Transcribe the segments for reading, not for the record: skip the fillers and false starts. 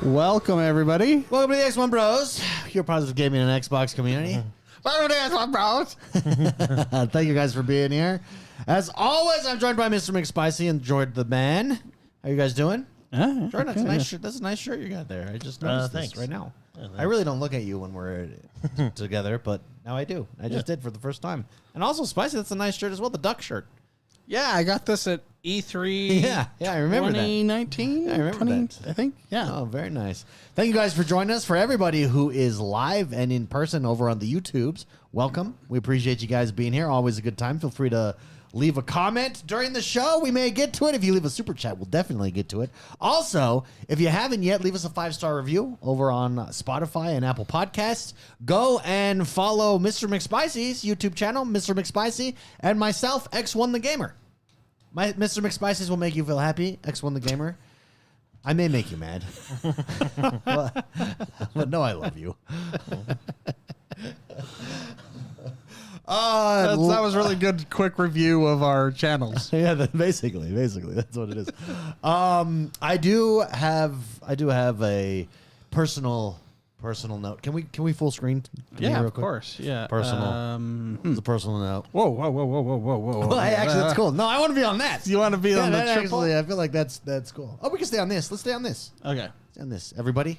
Welcome, everybody. Welcome to the XoneBros, your positive gaming and Xbox community. Welcome to the XoneBros. Thank you guys for being here. As always, I'm joined by Mr. McSpicy and Jordan the Man. How you guys doing? Jordan, that's a nice shirt. That's a nice shirt you got there. I just noticed this right now. I really don't look at you when we're together, but now I do. I just did for the first time. And also, Spicy, that's a nice shirt as well, the duck shirt. Yeah, I got this at E3. Yeah, I remember 2019. that. Yeah, I remember that. I think. Yeah. Oh, very nice. Thank you guys for joining us. For everybody who is live and in person over on the YouTubes, welcome. We appreciate you guys being here. Always a good time. Feel free to leave a comment during the show. We may get to it. If you leave a super chat, we'll definitely get to it. Also, if you haven't yet, leave us a 5-star review over on Spotify and Apple Podcasts. Go and follow Mr. McSpicy's YouTube channel, Mr. McSpicy, and myself, X1 the Gamer. Mr. McSpicy's will make you feel happy. X1 the Gamer. I may make you mad. but no, I love you. That was really good, quick review of our channels. Yeah, basically, that's what it is. I do have a personal note. Can we full screen? Yeah, of course. Yeah, personal. It's a personal note. Whoa! Well, hey, actually, that's cool. No, I want to be on that. You want to be on the triple? Actually, I feel like that's cool. Oh, we can stay on this. Let's stay on this. Okay, stay on this, everybody.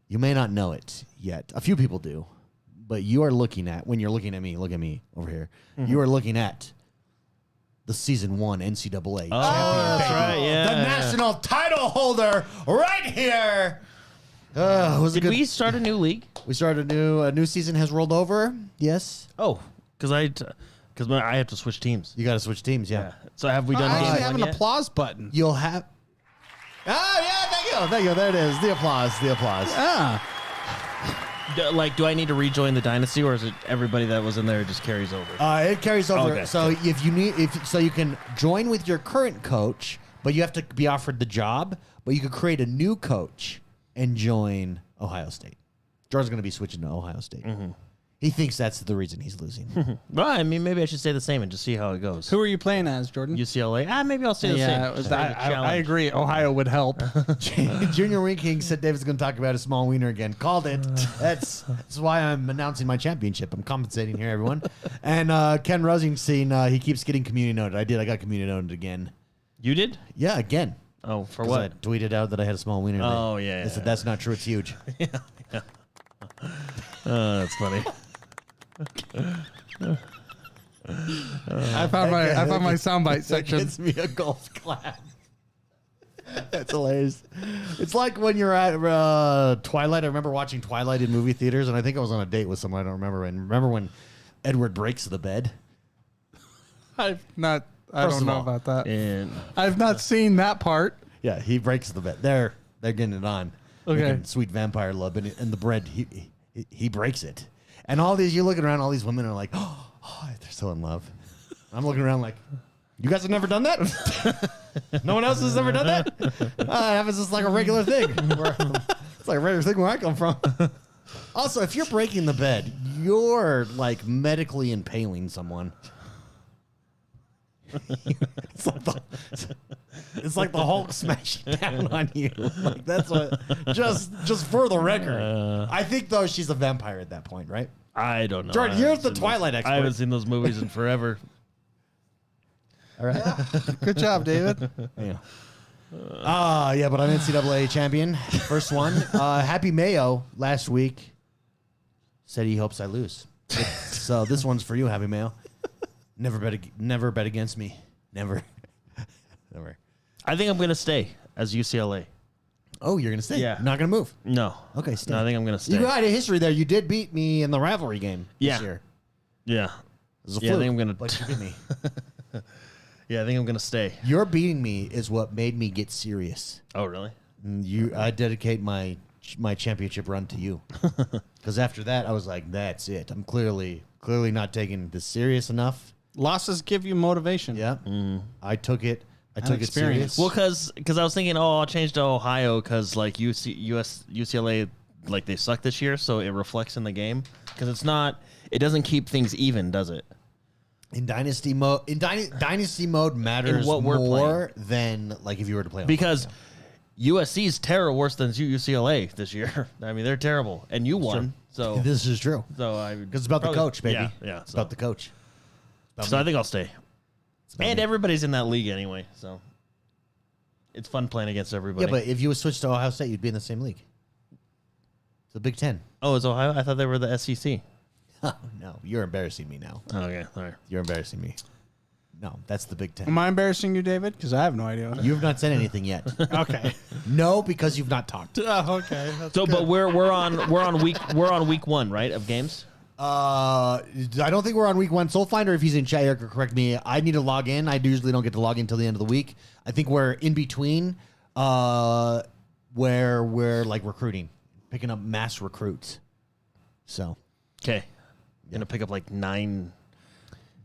You may not know it yet. A few people do. But you are looking at, when you're looking at me, look at me over here. Mm-hmm. You are looking at the Season 1 NCAA champion. That's right, yeah. The national title holder right here. Did we start a new league? We started a new season has rolled over. Yes. Oh, because I have to switch teams. You got to switch teams, yeah. So have we done I game have one an yet? applause button. You'll have... Oh, yeah, thank you. There it is. The applause. Yeah. Do I need to rejoin the dynasty, or is it everybody that was in there just carries over? It carries over. Okay. So you can join with your current coach, but you have to be offered the job. But you could create a new coach and join Ohio State. Jordan's going to be switching to Ohio State. Mm-hmm. He thinks that's the reason he's losing. Well, I mean, maybe I should stay the same and just see how it goes. Who are you playing as, Jordan? UCLA. Maybe I'll stay the same. I agree. Ohio would help. Junior Winking said David's going to talk about his small wiener again. Called it. That's why I'm announcing my championship. I'm compensating here, everyone. And Ken Rosenstein, he keeps getting community noted. I got community noted again. You did? Yeah, again. Oh, for what? I tweeted out that I had a small wiener. Oh, yeah. They said, that's not true. It's huge. Yeah. That's funny. I found my soundbite section. Gives me a golf clap. That's hilarious. It's like when you're at Twilight. I remember watching Twilight in movie theaters, and I think I was on a date with someone I don't remember. And remember when Edward breaks the bed? I don't know about that. And I've not seen that part. Yeah, he breaks the bed. They're getting it on. Okay. Making sweet vampire love, and the bread he breaks it. And all these, you're looking around, all these women are like, oh, they're so in love. I'm looking around like, you guys have never done that? No one else has ever done that? It happens just like a regular thing. It's like a regular thing where I come from. Also, if you're breaking the bed, you're like medically impaling someone. It's like the Hulk smashing down on you. Like that's what. Just for the record, I think though she's a vampire at that point, right? I don't know. Jordan, you're the Twilight expert. I haven't seen those movies in forever. All right. Good job, David. Yeah. But I'm NCAA champion. First one. Happy Mayo last week said he hopes I lose. So this one's for you, Happy Mayo. Never bet against me. Never. I think I'm going to stay as UCLA. Oh, you're going to stay? Yeah. Not going to move? No. Okay, stay. No, I think I'm going to stay. You got a history there. You did beat me in the rivalry game this year. Yeah. It was a I think I'm going to... But you beat me. Yeah, I think I'm going to stay. Your beating me is what made me get serious. Oh, really? I dedicate my championship run to you. Because after that, I was like, that's it. I'm clearly not taking this serious enough. Losses give you motivation. Yeah. I took it serious. Well, because I was thinking, I'll change to Ohio because like UCLA, like they suck this year, so it reflects in the game. Because it doesn't keep things even, does it? In dynasty mode, dynasty mode matters what we're more than like if you were to play on because USC's terror worse than UCLA this year. I mean, they're terrible, and you won. So this is true. So because it's about the coach, baby. Yeah. It's about the coach. So I think I'll stay. And me. everybody's in that league anyway, so it's fun playing against everybody. Yeah, but if you would switch to Ohio State, you'd be in the same league. It's the Big Ten. Oh, it's Ohio? I thought they were the SEC. Oh, no, you're embarrassing me now. Okay, all right. You're embarrassing me. No, that's the Big Ten. Am I embarrassing you, David? Because I have no idea. You've not said anything yet. Okay. No, because you've not talked. Oh, okay. That's So, good. but we're on week 1, right, of games? I don't think we're on week 1. Soul Finder, if he's in chat, Eric, correct me. I need to log in. I usually don't get to log in until the end of the week. I think we're in between where we're like recruiting, picking up mass recruits. So. Okay. Gonna pick up like 9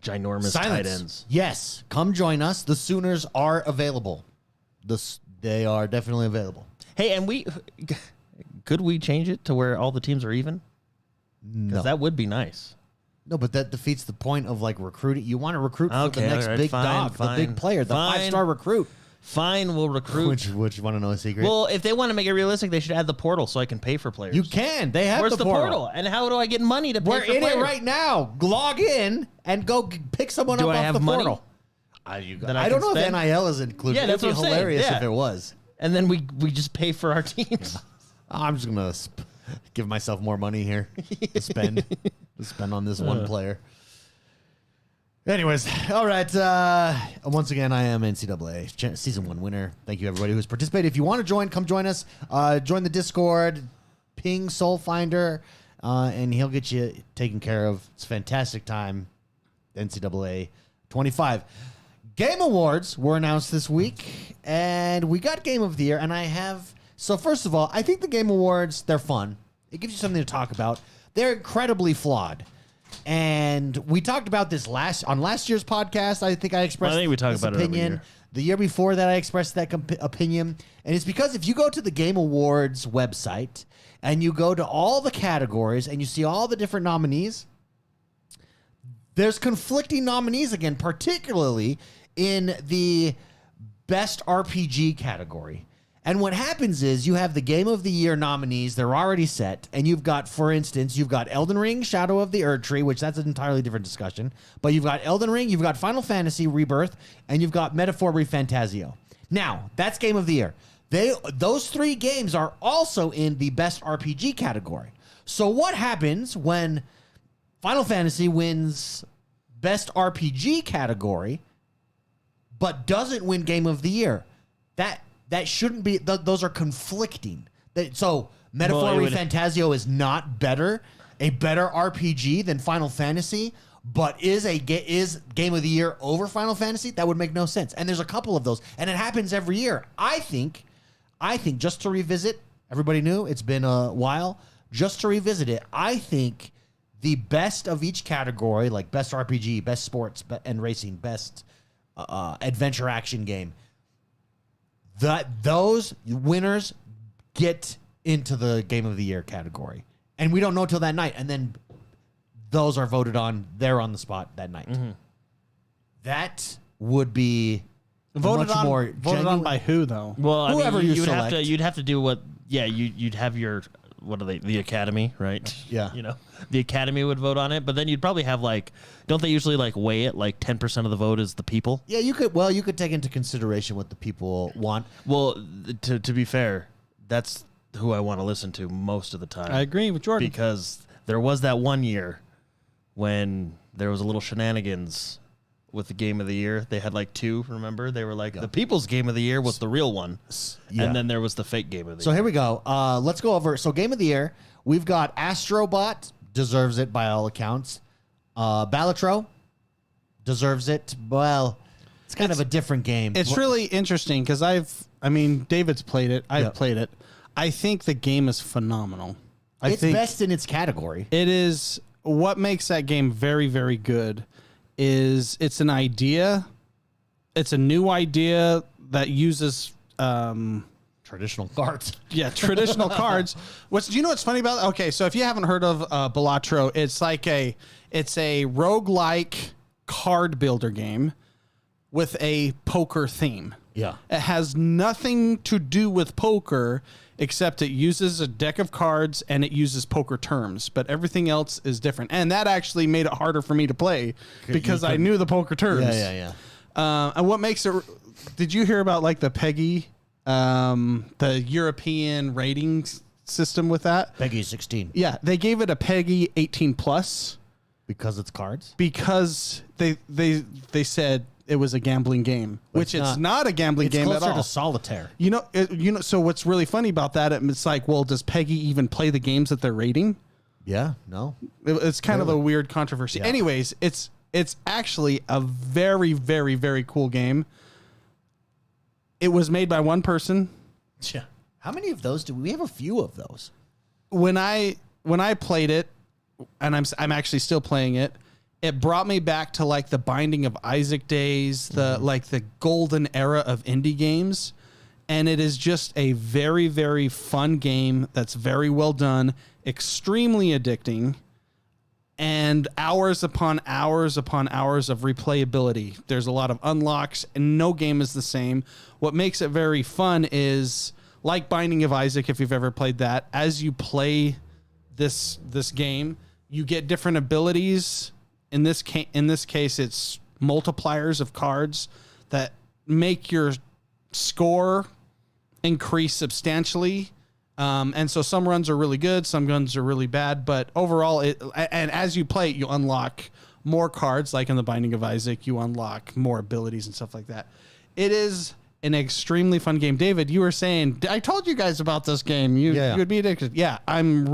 ginormous tight ends. Yes. Come join us. The Sooners are available. They are definitely available. Hey, and could we change it to where all the teams are even? No. Because that would be nice. No, but that defeats the point of like recruiting. You want to recruit for the next big dog, the big player, the 5-star recruit. Fine, we'll recruit. Which want to know a secret? Well, if they want to make it realistic, they should add the portal so I can pay for players. You can. They have Where's the portal? And how do I get money to pay We're for in players? it right now. Log in and go pick someone Do up I off have the money? portal. That I don't know spend? if NIL is included. Yeah, that's It'd be what I'm saying. hilarious Yeah. if it was. And then we just pay for our teams. I'm just gonna give myself more money here to spend on this one player. Anyways, all right. Once again, I am NCAA Season 1 winner. Thank you, everybody who's participated. If you want to join, come join us. Join the Discord. Ping Soul Finder, and he'll get you taken care of. It's a fantastic time. NCAA 25. Game Awards were announced this week, and we got Game of the Year. So first of all, I think the Game Awards, they're fun. It gives you something to talk about. They're incredibly flawed. And we talked about this on last year's podcast. I think I expressed we talk this about it every opinion. year. The year before that, I expressed that opinion. And it's because if you go to the Game Awards website and you go to all the categories and you see all the different nominees, there's conflicting nominees again, particularly in the Best RPG category. And what happens is you have the Game of the Year nominees. They're already set. And you've got, for instance, you've got Elden Ring, Shadow of the Erdtree, which that's an entirely different discussion. But you've got Elden Ring, you've got Final Fantasy Rebirth, and you've got Metaphor Refantasio. Now, that's Game of the Year. Those 3 games are also in the Best RPG category. So what happens when Final Fantasy wins Best RPG category, but doesn't win Game of the Year? That shouldn't be. Those are conflicting. So Metaphor Refantasio is not a better RPG than Final Fantasy, but is Game of the Year over Final Fantasy? That would make no sense. And there's a couple of those, and it happens every year. I think just to revisit, everybody knew it's been a while. Just to revisit it, I think the best of each category, like Best RPG, Best Sports and Racing, Best Adventure Action Game, those winners get into the Game of the Year category. And we don't know till that night. And then those are voted on. They're on the spot that night. Mm-hmm. That would be voted on by who, though? Well, whoever you select. You'd have to do what? Yeah, you'd have your what are they? The Academy, right? Yeah. The Academy would vote on it, but then you'd probably have don't they usually weigh it 10% of the vote is the people? Yeah, you could take into consideration what the people want. Well, to be fair, that's who I want to listen to most of the time. I agree with Jordan. Because there was that one year when there was a little shenanigans with the Game of the Year. They had 2, remember? They were the People's Game of the Year was the real one. Yeah. And then there was the fake Game of the Year. So here we go. Let's go over. So Game of the Year, we've got Astrobot, deserves it by all accounts. Balatro, deserves it. Well, it's kind of a different game. It's really interesting because David's played it. I've played it. I think the game is phenomenal. It's best in its category. It is. What makes that game very, very good is it's an idea. It's a new idea that uses traditional cards. Yeah, traditional cards. Do you know what's funny about it? Okay, so if you haven't heard of Balatro, it's a roguelike card builder game with a poker theme. Yeah. It has nothing to do with poker except it uses a deck of cards and it uses poker terms, but everything else is different. And that actually made it harder for me to play because I knew the poker terms. Yeah. And what makes it... Did you hear about like the PEGI, the European ratings system with that? PEGI 16. Yeah, they gave it a PEGI 18 plus Because it's cards? because they said it was a gambling game, which it's not a gambling game at It's closer all. to solitaire. So what's really funny about that? It's like, well, does PEGI even play the games that they're rating? Yeah, no. It's kind of a weird controversy. Yeah. Anyways, it's actually a very, very, very cool game. It was made by one person. Yeah. How many of those do we have? A few of those. When I played it, and I'm actually still playing it, it brought me back to like the Binding of Isaac days, the golden era of indie games. And it is just a very, very fun game that's very well done, extremely addicting, and hours upon hours upon hours of replayability. There's a lot of unlocks, and no game is the same. What makes it very fun is, like Binding of Isaac, if you've ever played that, as you play this game, you get different abilities. In this case, it's multipliers of cards that make your score increase substantially. And so some runs are really good, some runs are really bad, but overall, and as you play it, you unlock more cards, like in the Binding of Isaac, you unlock more abilities and stuff like that. It is an extremely fun game. David, you were saying, I told you guys about this game. You would be addicted. Yeah, I'm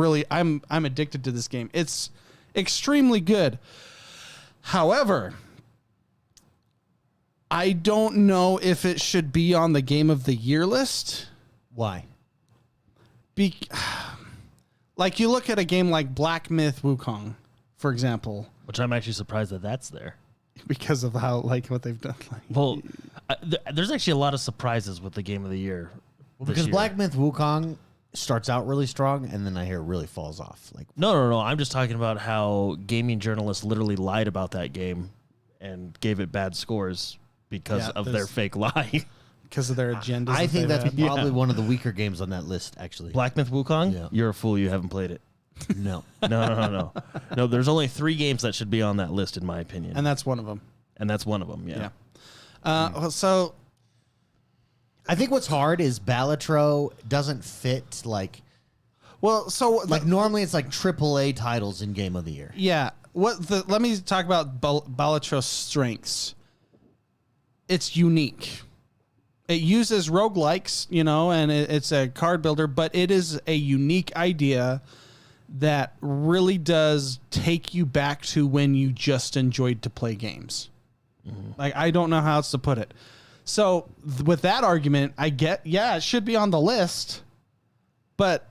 addicted to this game. It's extremely good. However, I don't know if it should be on the Game of the Year list. Why? Like you look at a game like Black Myth Wukong, for example, Which I'm actually surprised that that's there. because of how what they've done. Well, there's actually a lot of surprises with the Game of the Year. Because Black Myth Wukong starts out really strong, and then I hear it really falls off. Like No. I'm just talking about how gaming journalists literally lied about that game and gave it bad scores because of their fake lie. Because of their agendas. I think that's had. probably one of the weaker games on that list, actually. Black Myth Wukong? Yeah. You're a fool. You haven't played it. No. No. No, there's only 3 games that should be on that list, in my opinion. And that's one of them. And that's one of them, yeah. So I think what's hard is Balatro doesn't fit like normally it's like AAA titles in Game of the Year. Yeah. Let me talk about Balatro's strengths. It's unique. It uses roguelikes, and it's a card builder, but it is a unique idea that really does take you back to when you just enjoyed to play games. Mm-hmm. Like, I don't know how else to put it. So with that argument, I get, it should be on the list, but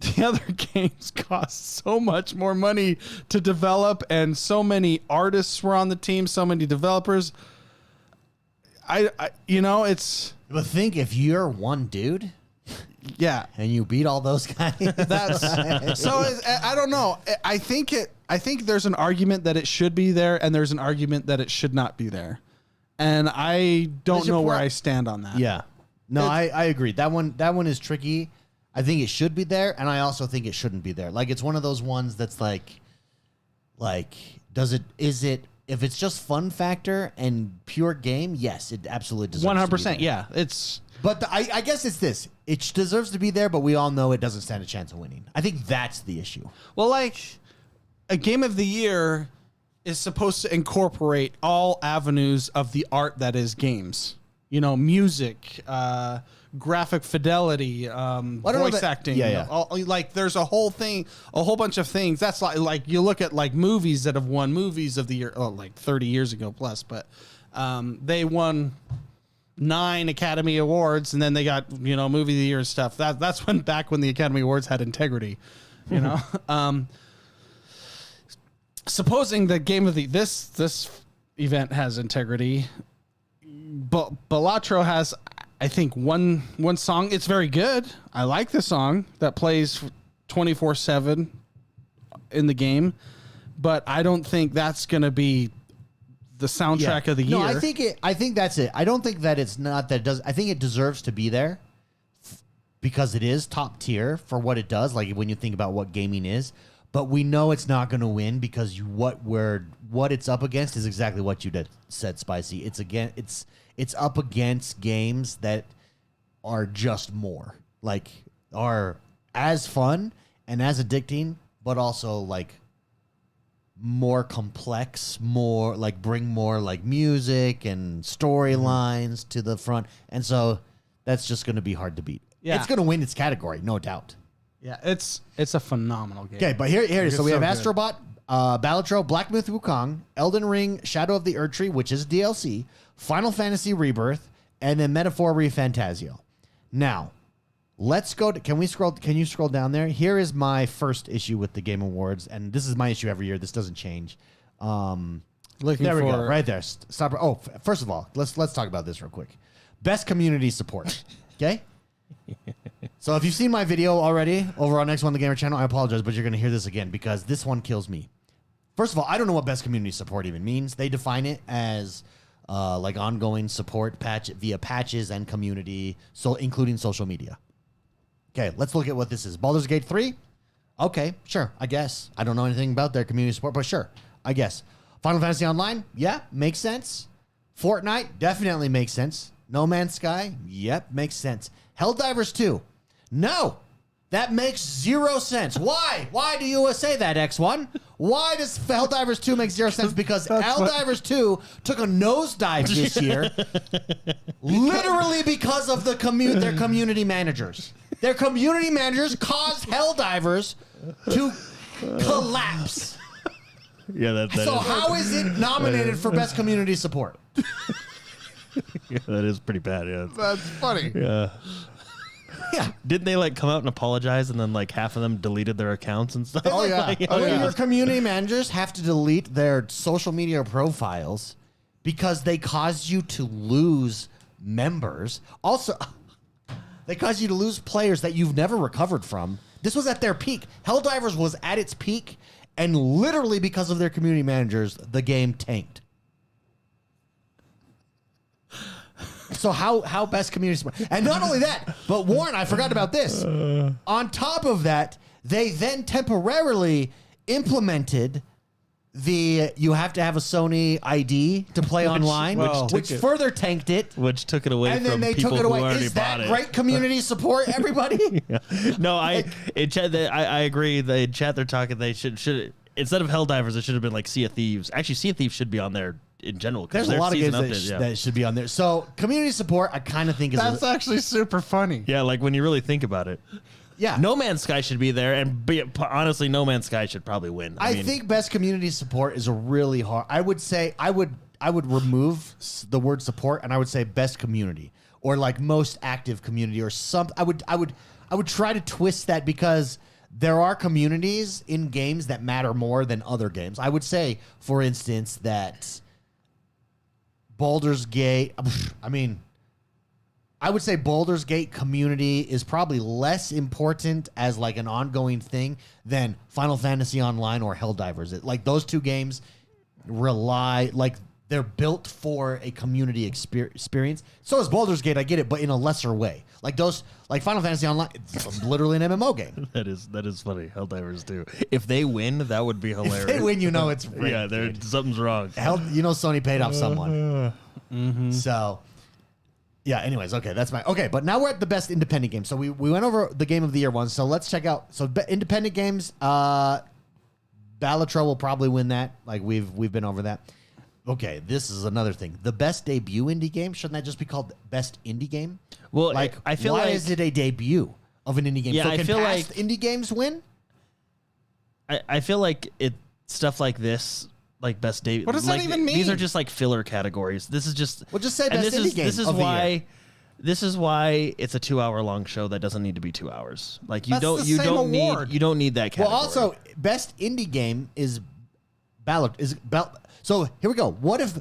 the other games cost so much more money to develop, and so many artists were on the team, so many developers. It's... But think if you're one dude, yeah, and you beat all those guys. That's so. I don't know. I think there's an argument that it should be there, and there's an argument that it should not be there, and I don't know where I stand on that. Yeah, no, I agree. That one is tricky. I think it should be there, and I also think it shouldn't be there. Like it's one of those ones that's like, is it? If it's just fun factor and pure game, yes, it absolutely deserves 100%. Yeah, it's. But I guess it's this. It deserves to be there, but we all know it doesn't stand a chance of winning. I think that's the issue. Well, like a Game of the Year is supposed to incorporate all avenues of the art that is games. Music, graphic fidelity, voice acting. Yeah. Like there's a whole bunch of things. That's like you look at like movies that have won movies of the year, like 30 years ago plus, but they won 9 Academy Awards, and then they got movie of the year and stuff. That's back when the Academy Awards had integrity. Supposing the game of this event has integrity. But Balatro has, I think, one song. It's very good. I like the song that plays 24/7 in the game, but I don't think that's going to be the soundtrack of the year. No, I think that's it. I don't think that it's not that it does. I think it deserves to be there because it is top tier for what it does. Like when you think about what gaming is, but we know it's not going to win because what it's up against is exactly what you said, Spicy. It's up against games that are just more like are as fun and as addicting, but also like more complex, more like bring more like music and storylines to the front. And so that's just going to be hard to beat. Yeah. It's going to win its category, no doubt. Yeah, it's a phenomenal game. Okay, but here it is. So we have good. Astrobot, Balatro, Black Myth Wukong, Elden Ring, Shadow of the Erdtree, which is DLC, Final Fantasy Rebirth, and then Metaphor ReFantazio. Now, let's go to, can you scroll down there? Here is my first issue with the Game Awards, and this is my issue every year. This doesn't change. Looking There we for go, right there. Stop. Oh, first of all, let's talk about this real quick. Best community support. Okay? So if you've seen my video already over on X1 the Gamer channel, I apologize, but you're going to hear this again because this one kills me. First of all, I don't know what best community support even means. They define it as like ongoing support via patches and community, so including social media. Okay, let's look at what this is. Baldur's Gate 3? Okay, sure, I guess. I don't know anything about their community support, but sure, I guess. Final Fantasy Online? Yeah, makes sense. Fortnite? Definitely makes sense. No Man's Sky? Yep, makes sense. Helldivers 2? No, that makes zero sense. Why? Why do you say that, X1? Why does Helldivers 2 make zero sense? Because Helldivers 2 took a nosedive this year, literally because of their community managers. Their community managers caused Helldivers to collapse. Yeah, that So how is it nominated for best community support? yeah, that is pretty bad. Yeah, That's funny. yeah. Yeah. Didn't they like come out and apologize, and then like half of them deleted their accounts and stuff? Oh, yeah. When your community managers have to delete their social media profiles because they caused you to lose members. Also, they caused you to lose players that you've never recovered from. This was at their peak. Helldivers was at its peak, and literally because of their community managers, the game tanked. So how best community support? And not only that, but Warren, I forgot about this. On top of that, they then temporarily implemented you have to have a Sony ID to play online, which further tanked it. Which took it away And then from they people took it who away. already Is bought that it. great community support, everybody? Yeah. No, I agree. The chat they're talking, they should instead of Helldivers, it should have been like Sea of Thieves. Actually, Sea of Thieves should be on there in general. There's a lot of games that should be on there. So community support, I kind of think is That's actually super funny. Yeah, like when you really think about it. yeah. No Man's Sky should be there, and honestly, No Man's Sky should probably win. I think best community support is a really hard. I would say I would remove the word support and I would say best community or like most active community or something. I would try to twist that because there are communities in games that matter more than other games. I would say, for instance, that Baldur's Gate. I would say Baldur's Gate community is probably less important as like an ongoing thing than Final Fantasy Online or Helldivers. Like those two games rely, like they're built for a community experience. So is Baldur's Gate, I get it, but in a lesser way. Like those, like Final Fantasy Online, it's literally an MMO game. That is funny. Helldivers do. If they win, that would be hilarious. If they win, you know it's rigged. Yeah, something's wrong. Sony paid off someone. So, yeah. Anyways, okay, that's okay. But now we're at the best independent game. So we went over the game of the year ones. So let's check out. So independent games. Balatro will probably win that. Like we've been over that. Okay, this is another thing. The best debut indie game, shouldn't that just be called best indie game? Well, like I feel why like is it a debut of an indie game? Yeah, so I can feel past like indie games win? I feel like stuff like this, like best debut. What does that even mean? These are just like filler categories. This is just. Well, just say and best indie game This is of the why. year. This is why it's a 2-hour long show that doesn't need to be 2 hours. Like you That's don't the you same don't award. need you don't need that category. Well, also best indie game is So here we go. What if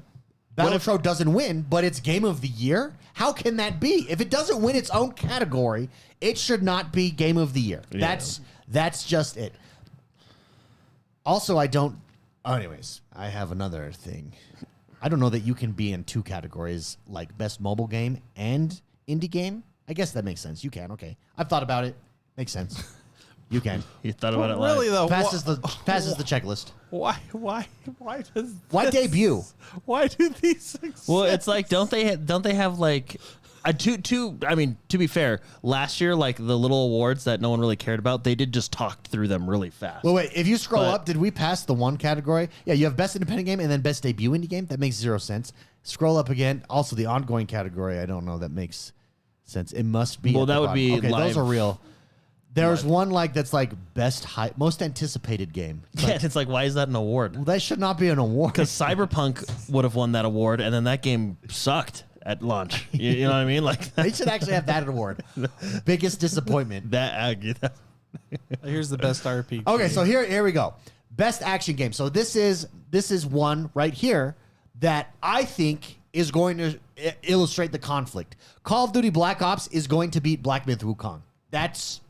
Balatro doesn't win, but it's game of the year? How can that be? If it doesn't win its own category, it should not be game of the year. Yeah. That's just it. Also, I don't. Anyways, I have another thing. I don't know that you can be in 2 categories, like best mobile game and indie game. I guess that makes sense. You can. Okay, I've thought about it. Makes sense. You can. You thought about it Really live. though, Passes the checklist. why does Why this- debut? Why do these exist? Well, it's like don't they have like I mean, to be fair, last year like the little awards that no one really cared about, they did just talk through them really fast. Well, wait. If you scroll But- up, did we pass the one category? Yeah, you have best independent game and then best debut indie game. That makes 0 sense. Scroll up again. Also, the ongoing category. I don't know. That makes sense. It must be. Well, at the that would bottom. be okay. live. Those are real. There's one like that's like most anticipated game. It's yeah, like, it's like why is that an award? well, that should not be an award. Because Cyberpunk would have won that award, and then that game sucked at launch. You know what I mean? Like They should actually have that award. Biggest disappointment. Here's the best RPG. Okay, so here we go. Best action game. So this is one right here that I think is going to illustrate the conflict. Call of Duty Black Ops is going to beat Black Myth Wukong. That's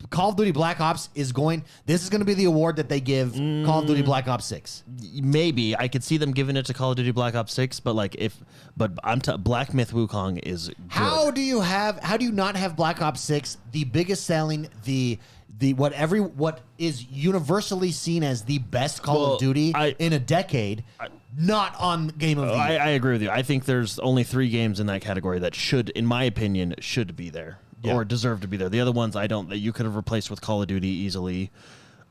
Call of Duty Black Ops is going. This is going to be the award that they give Call of Duty Black Ops 6. Maybe I could see them giving it to Call of Duty Black Ops 6, but Black Myth Wukong is good. How do you not have Black Ops 6, the biggest selling, what is universally seen as the best Call of Duty in a decade, not on Game of the Year? I agree with you. I think there's only 3 games in that category that should, in my opinion, should be there. Yeah. Or deserve to be there. The other ones that you could have replaced with Call of Duty easily.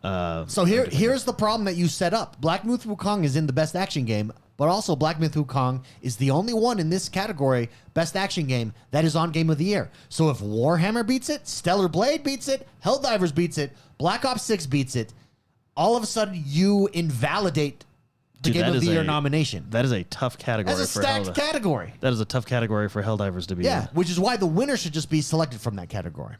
So here's the problem that you set up. Black Myth Wukong is in the best action game, but also Black Myth Wukong is the only one in this category, best action game, that is on Game of the Year. So if Warhammer beats it, Stellar Blade beats it, Helldivers beats it, Black Ops 6 beats it, all of a sudden you invalidate the Game of the Year nomination. That is a tough category. That's a stacked category. That is a tough category for Helldivers to be Yeah, in. which is why the winner should just be selected from that category.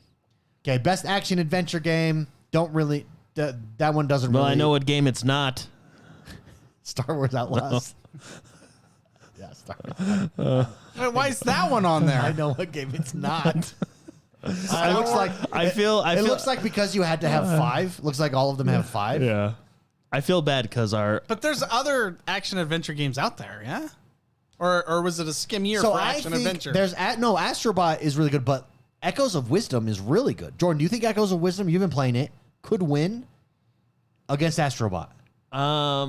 Okay, best action adventure game. Don't really. That one doesn't Well, really. I know what game it's not. Star Wars Outlaws. Yeah, Star Wars. Wait, why is that one on there? I know what game it's not. It looks like I feel it looks like because you had to have 5. Looks like all of them have 5. Yeah. I feel bad because But there's other action adventure games out there, yeah? Or was it a skim year So for I action think adventure? Astrobot is really good, but Echoes of Wisdom is really good. Jordan, do you think Echoes of Wisdom, you've been playing it, could win against Astrobot?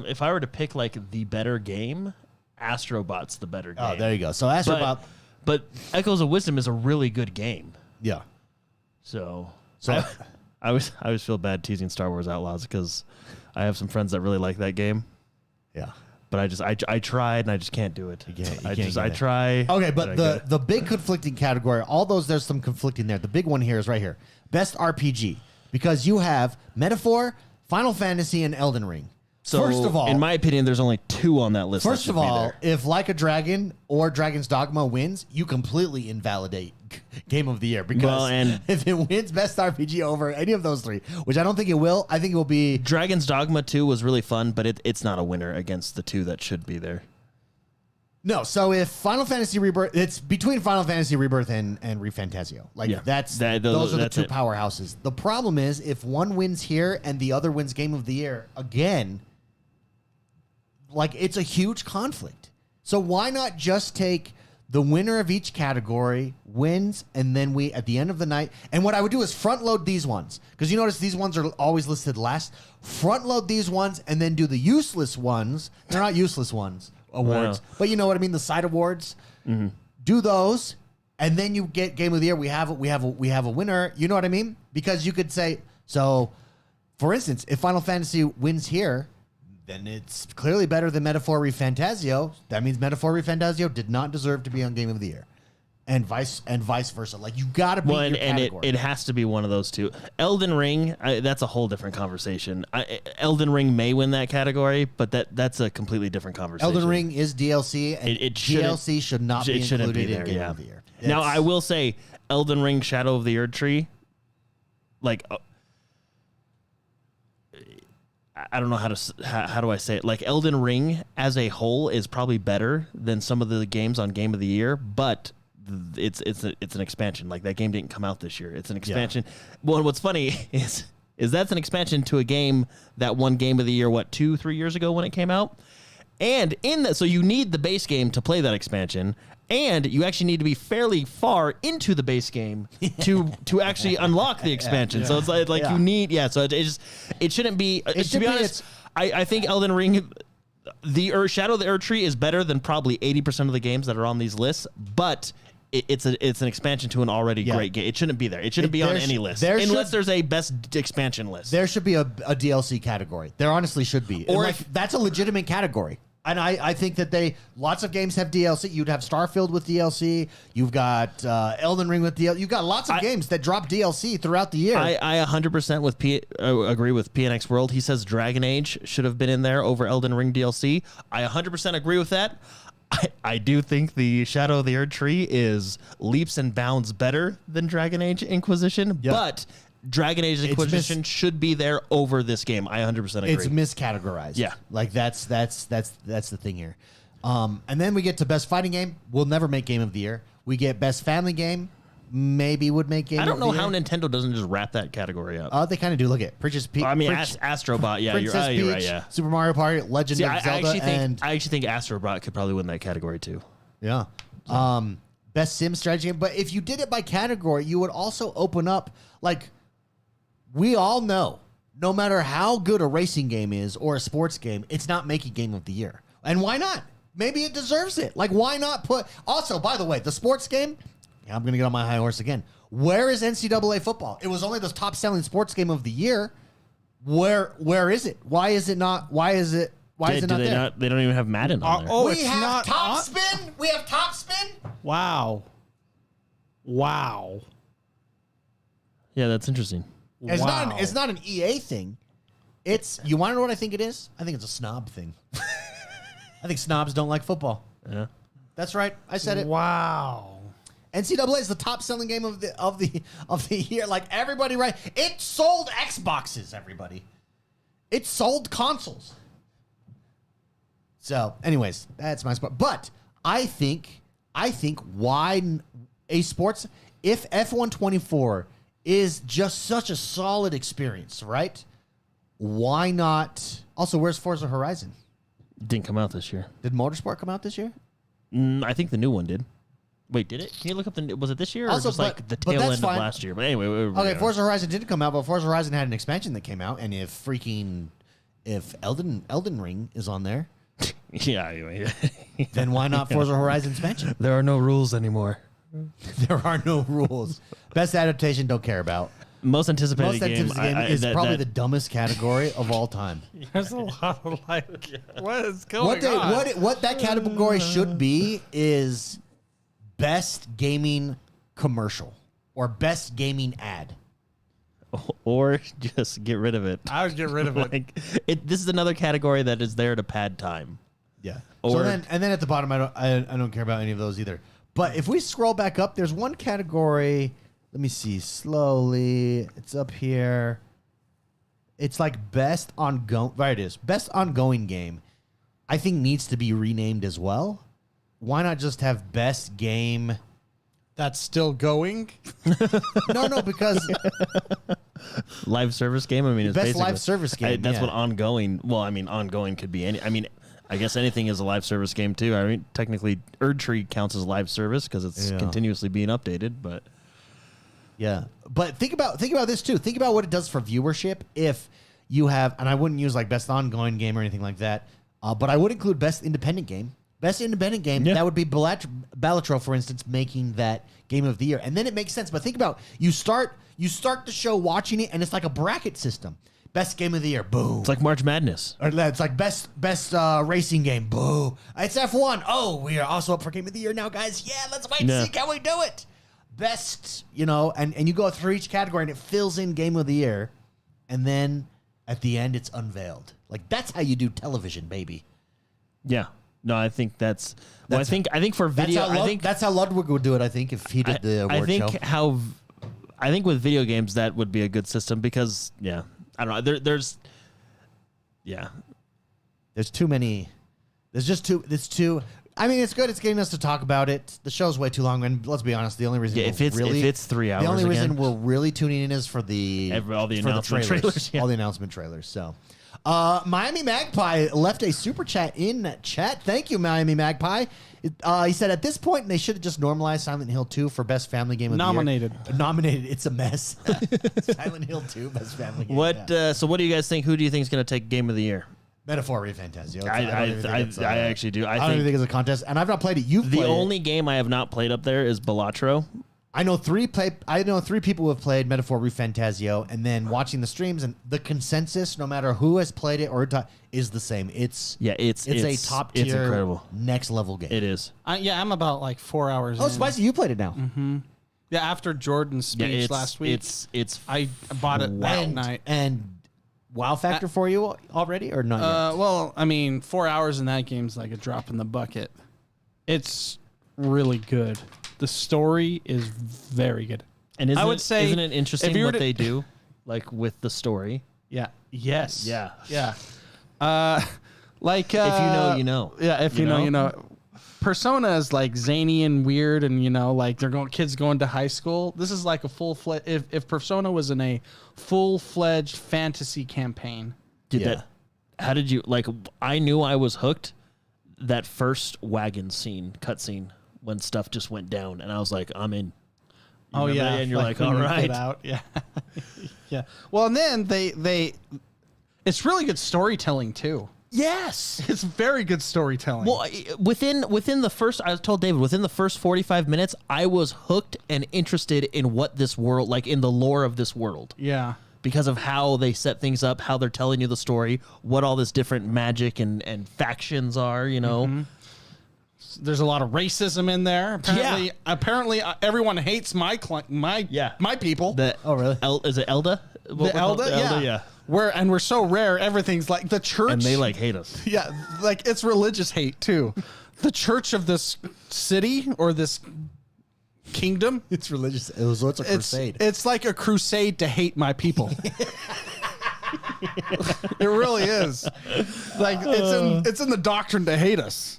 if I were to pick like the better game, Astrobot's the better game. Oh, there you go. So Astrobot, But Echoes of Wisdom is a really good game. yeah. So So I always feel bad teasing Star Wars Outlaws because I have some friends that really like that game. yeah. But I tried and I just can't do it. You can't I get it. try. Okay, but I the big conflicting category, all those, there's some conflicting there. The big one here is right here. Best RPG. Because you have Metaphor, Final Fantasy, and Elden Ring. So First of all, in my opinion, there's only 2 on that list. First that of should be all, there. if Like a Dragon or Dragon's Dogma wins, you completely invalidate Game of the Year because Well, and- if it wins Best RPG over any of those 3, which I don't think it will, I think it will be. Dragon's Dogma 2 was really fun, but it's not a winner against the 2 that should be there. No, so if Final Fantasy Rebirth, it's between Final Fantasy Rebirth and ReFantazio. Like Yeah. those are the that's 2 it. powerhouses. The problem is if one wins here and the other wins Game of the Year again, like it's a huge conflict. So why not just take the winner of each category wins, and then we at the end of the night. And what I would do is front load these ones because you notice these ones are always listed last. Front load these ones and then do the useless ones. They're not useless ones awards, but you know what I mean. The side awards. Mm-hmm. Do those, and then you get Game of the Year. We have a winner. You know what I mean? Because you could say so. For instance, if Final Fantasy wins here, then it's clearly better than Metaphor ReFantazio. That means Metaphor ReFantazio did not deserve to be on Game of the Year, and vice versa. Like you got to beat your category. It has to be one of those 2. Elden Ring, that's a whole different conversation. Elden Ring may win that category, but that's a completely different conversation. Elden Ring is DLC, and It DLC should not be shouldn't included be there, in Game yeah. of the Year. Now I will say, Elden Ring: Shadow of the Erd Tree, like. I don't know how do I say it. Like Elden Ring as a whole is probably better than some of the games on Game of the Year, but it's an expansion. Like that game didn't come out this year. It's an expansion. Yeah. Well, and what's funny is that's an expansion to a game that won Game of the Year 2-3 years ago when it came out. And in that, so you need the base game to play that expansion, and you actually need to be fairly far into the base game to actually unlock the expansion. So it's like you need, so it shouldn't be. To be honest, I think Elden Ring, Shadow of the Erdtree is better than probably 80% of the games that are on these lists, but it's an expansion to an already great game. It shouldn't be there. It shouldn't be on any list unless there's a best expansion list. There should be a DLC category. There honestly should be. Or that's a legitimate category. And I think that lots of games have DLC. You'd have Starfield with DLC. You've got Elden Ring with DLC. You've got lots of games that drop DLC throughout the year. I 100% agree with PNX World. He says Dragon Age should have been in there over Elden Ring DLC. I 100% agree with that. I do think the Shadow of the Erdtree is leaps and bounds better than Dragon Age Inquisition, but Dragon Age Inquisition should be there over this game. I 100% agree. It's miscategorized. Yeah. Like that's the thing here. And then we get to best fighting game. We'll never make game of the year. We get best family game. Maybe would make game. I don't know of the how year. Nintendo doesn't just wrap that category up. They kind of do. Look at Princess Peach. Astrobot. Yeah, Princess Peach, you're right. Yeah. Super Mario Party, Legend of Zelda, I actually think Astrobot could probably win that category too. Yeah. Best sim strategy game. But if you did it by category, you would also open up, like, we all know, no matter how good a racing game is or a sports game, it's not making game of the year. And why not? Maybe it deserves it. Like, why not put... Also, by the way, the sports game, I'm going to get on my high horse again. Where is NCAA football? It was only the top-selling sports game of the year. Where is it? Why is it not... Why is it not there? They don't even have Madden on there. We have Top Spin. We have Top Spin. Wow. Yeah, that's interesting. It's not an EA thing. You want to know what I think it is? I think it's a snob thing. I think snobs don't like football. Yeah. That's right. I said it. Wow. NCAA is the top selling game of the year. Like everybody, right? It sold Xboxes, everybody. It sold consoles. So, anyways, that's my spot. But I think why a sports, if F124 is just such a solid experience, right? Why not? Also, where's Forza Horizon? Didn't come out this year. Did Motorsport come out this year? I think the new one did. Wait, did it? Can you look up was it this year or Also, just like the tail end of last year? But anyway, okay, Forza Horizon didn't come out, but Forza Horizon had an expansion that came out, and if Elden Ring is on there, yeah, then why not Forza Horizon expansion? There are no rules anymore. There are no rules. Best adaptation, don't care about. Most anticipated game is probably the dumbest category of all time. There's a lot of what is going on? What that category should be is best gaming commercial or best gaming ad. Or just get rid of it. I would get rid of it. This is another category that is there to pad time. Yeah. Or then at the bottom, I don't care about any of those either. But if we scroll back up, there's one category. Let me see slowly. It's up here. It's like best ongoing. Right, it is best ongoing game. I think needs to be renamed as well. Why not just have best game? That's still going? No, because live service game. I mean, it's best live service game. That's what ongoing. Well, I mean, ongoing could be any. I mean, I guess anything is a live service game too. I mean, technically, Erdtree counts as live service because it's continuously being updated. But yeah, but think about this too. Think about what it does for viewership if you have, and I wouldn't use like best ongoing game or anything like that. But I would include best independent game. Best independent game, that would be Balatro, for instance, making that game of the year. And then it makes sense. But think about, you start the show watching it, and it's like a bracket system. Best game of the year, boo. It's like March Madness. Or it's like best racing game, boo. It's F1. Oh, we are also up for game of the year now, guys. Yeah, let's wait and see. Can we do it? Best, and you go through each category, and it fills in game of the year. And then at the end, it's unveiled. Like, that's how you do television, baby. Yeah. No, I think that's I think for video, that's how Ludwig would do it. I think if he did the award show. I think with video games that would be a good system because I don't know. There's too many. There's too. I mean, it's good. It's getting us to talk about it. The show's way too long, and let's be honest. The only reason if it's 3 hours, the only reason we're really tuning in is for the all the announcement trailers. All the announcement trailers. So. Miami Magpie left a super chat in chat. Thank you, Miami Magpie. He said, at this point, they should have just normalized Silent Hill 2 for best family game of the year. Nominated. It's a mess. Silent Hill 2, best family game. So what do you guys think? Who do you think is going to take game of the year? Metaphor Fantasio. I actually do. I don't even think it's a contest, and I've not played it. You've played it. The only game I have not played up there is Balatro. I know three people who have played Metaphor Fantasio, and then watching the streams, and the consensus, no matter who has played it or is the same. It's a top tier, it's incredible, next level game. It is. I'm about like 4 hours. Oh, Spicy, you played it now. Mm-hmm. Yeah, after Jordan's speech last week, I bought it that night. And wow factor for you already or not yet? Well, I mean, 4 hours in that game's like a drop in the bucket. It's really good. The story is very good. And isn't it interesting what they do, like with the story? Yeah. Yes. Yeah. Yeah. If you know, you know. Yeah. If you know, you know. Persona is like zany and weird, and like kids going to high school. This is like a full-fledged. If Persona was in a full-fledged fantasy campaign, how did you like? I knew I was hooked. That first wagon cutscene when stuff just went down, and I was like, I'm in. And you're like, all right, yeah, yeah. Well, and then it's really good storytelling too. Yes, it's very good storytelling. Well, within the first, I told David, within the first 45 minutes, I was hooked and interested in what this world, like in the lore of this world. Yeah. Because of how they set things up, how they're telling you the story, what all this different magic and factions are, Mm-hmm. There's a lot of racism in there. Apparently, everyone hates my people. Oh, really? Is it Elda? The Elda, yeah. We're so rare. Everything's like the church, and they like hate us. Yeah, like it's religious hate too. The church of this city or this kingdom. It's religious. It's a crusade. It's like a crusade to hate my people. It really is. Like it's in the doctrine to hate us.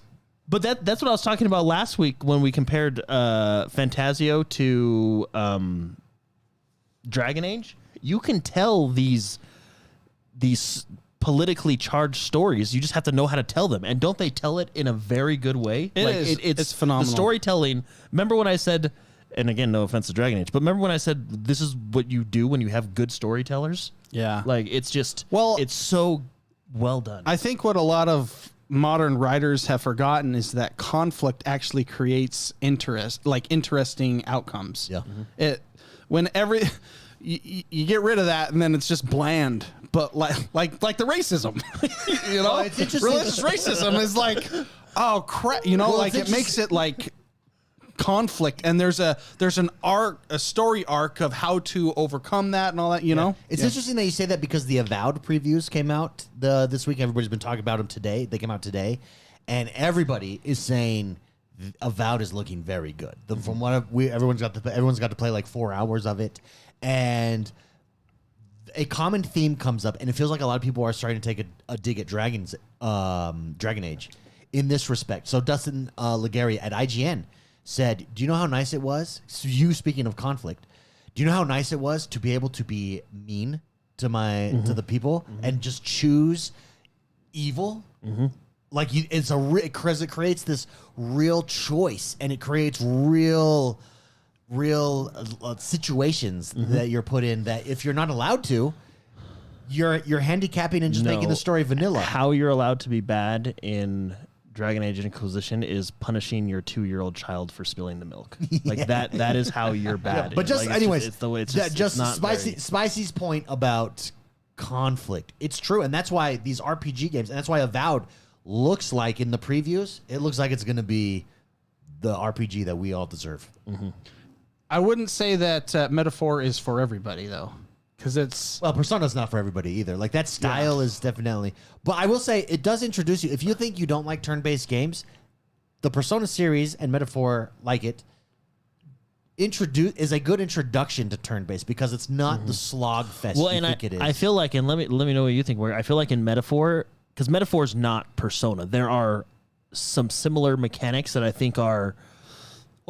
But that's what I was talking about last week when we compared Fantasio to Dragon Age. You can tell these politically charged stories. You just have to know how to tell them, and don't they tell it in a very good way? It's phenomenal. The storytelling. Remember when I said, and again, no offense to Dragon Age, but remember when I said this is what you do when you have good storytellers? Yeah, like it's so well done. I think what a lot of modern writers have forgotten is that conflict actually creates interesting outcomes. Yeah. Mm-hmm. You get rid of that, and then it's just bland. But like the racism, religious racism is like, oh crap, it makes it like conflict, and there's an arc, a story arc of how to overcome that and all that. It's interesting that you say that because the Avowed previews came out this week. Everybody's been talking about them today. They came out today, and everybody is saying Avowed is looking very good. From what everyone's got to play like 4 hours of it. And a common theme comes up, and it feels like a lot of people are starting to take a dig at Dragon Age in this respect. So Dustin Legary at IGN said, do you know how nice it was? So you speaking of conflict, do you know how nice it was to be able to be mean to to the people and just choose evil? Mm-hmm. Like it creates this real choice, and it creates real situations that you're put in that if you're not allowed to, you're handicapping and just making the story vanilla. How you're allowed to be bad in Dragon Age Inquisition is punishing your 2-year-old child for spilling the milk. Like that is how you're bad. Yeah, but just anyways, it's the way it's just not Spicy's point about conflict. It's true, and that's why these RPG games, and that's why Avowed looks like in the previews, it looks like it's going to be the RPG that we all deserve. Mm-hmm. I wouldn't say that Metaphor is for everybody, though, because Persona's not for everybody either. Like that style is definitely. But I will say it does introduce you. If you think you don't like turn-based games, the Persona series and Metaphor like it is a good introduction to turn-based because it's not the slog fest you think it is. I feel like, and let me know what you think. Where I feel like in Metaphor, because Metaphor is not Persona, there are some similar mechanics that I think are.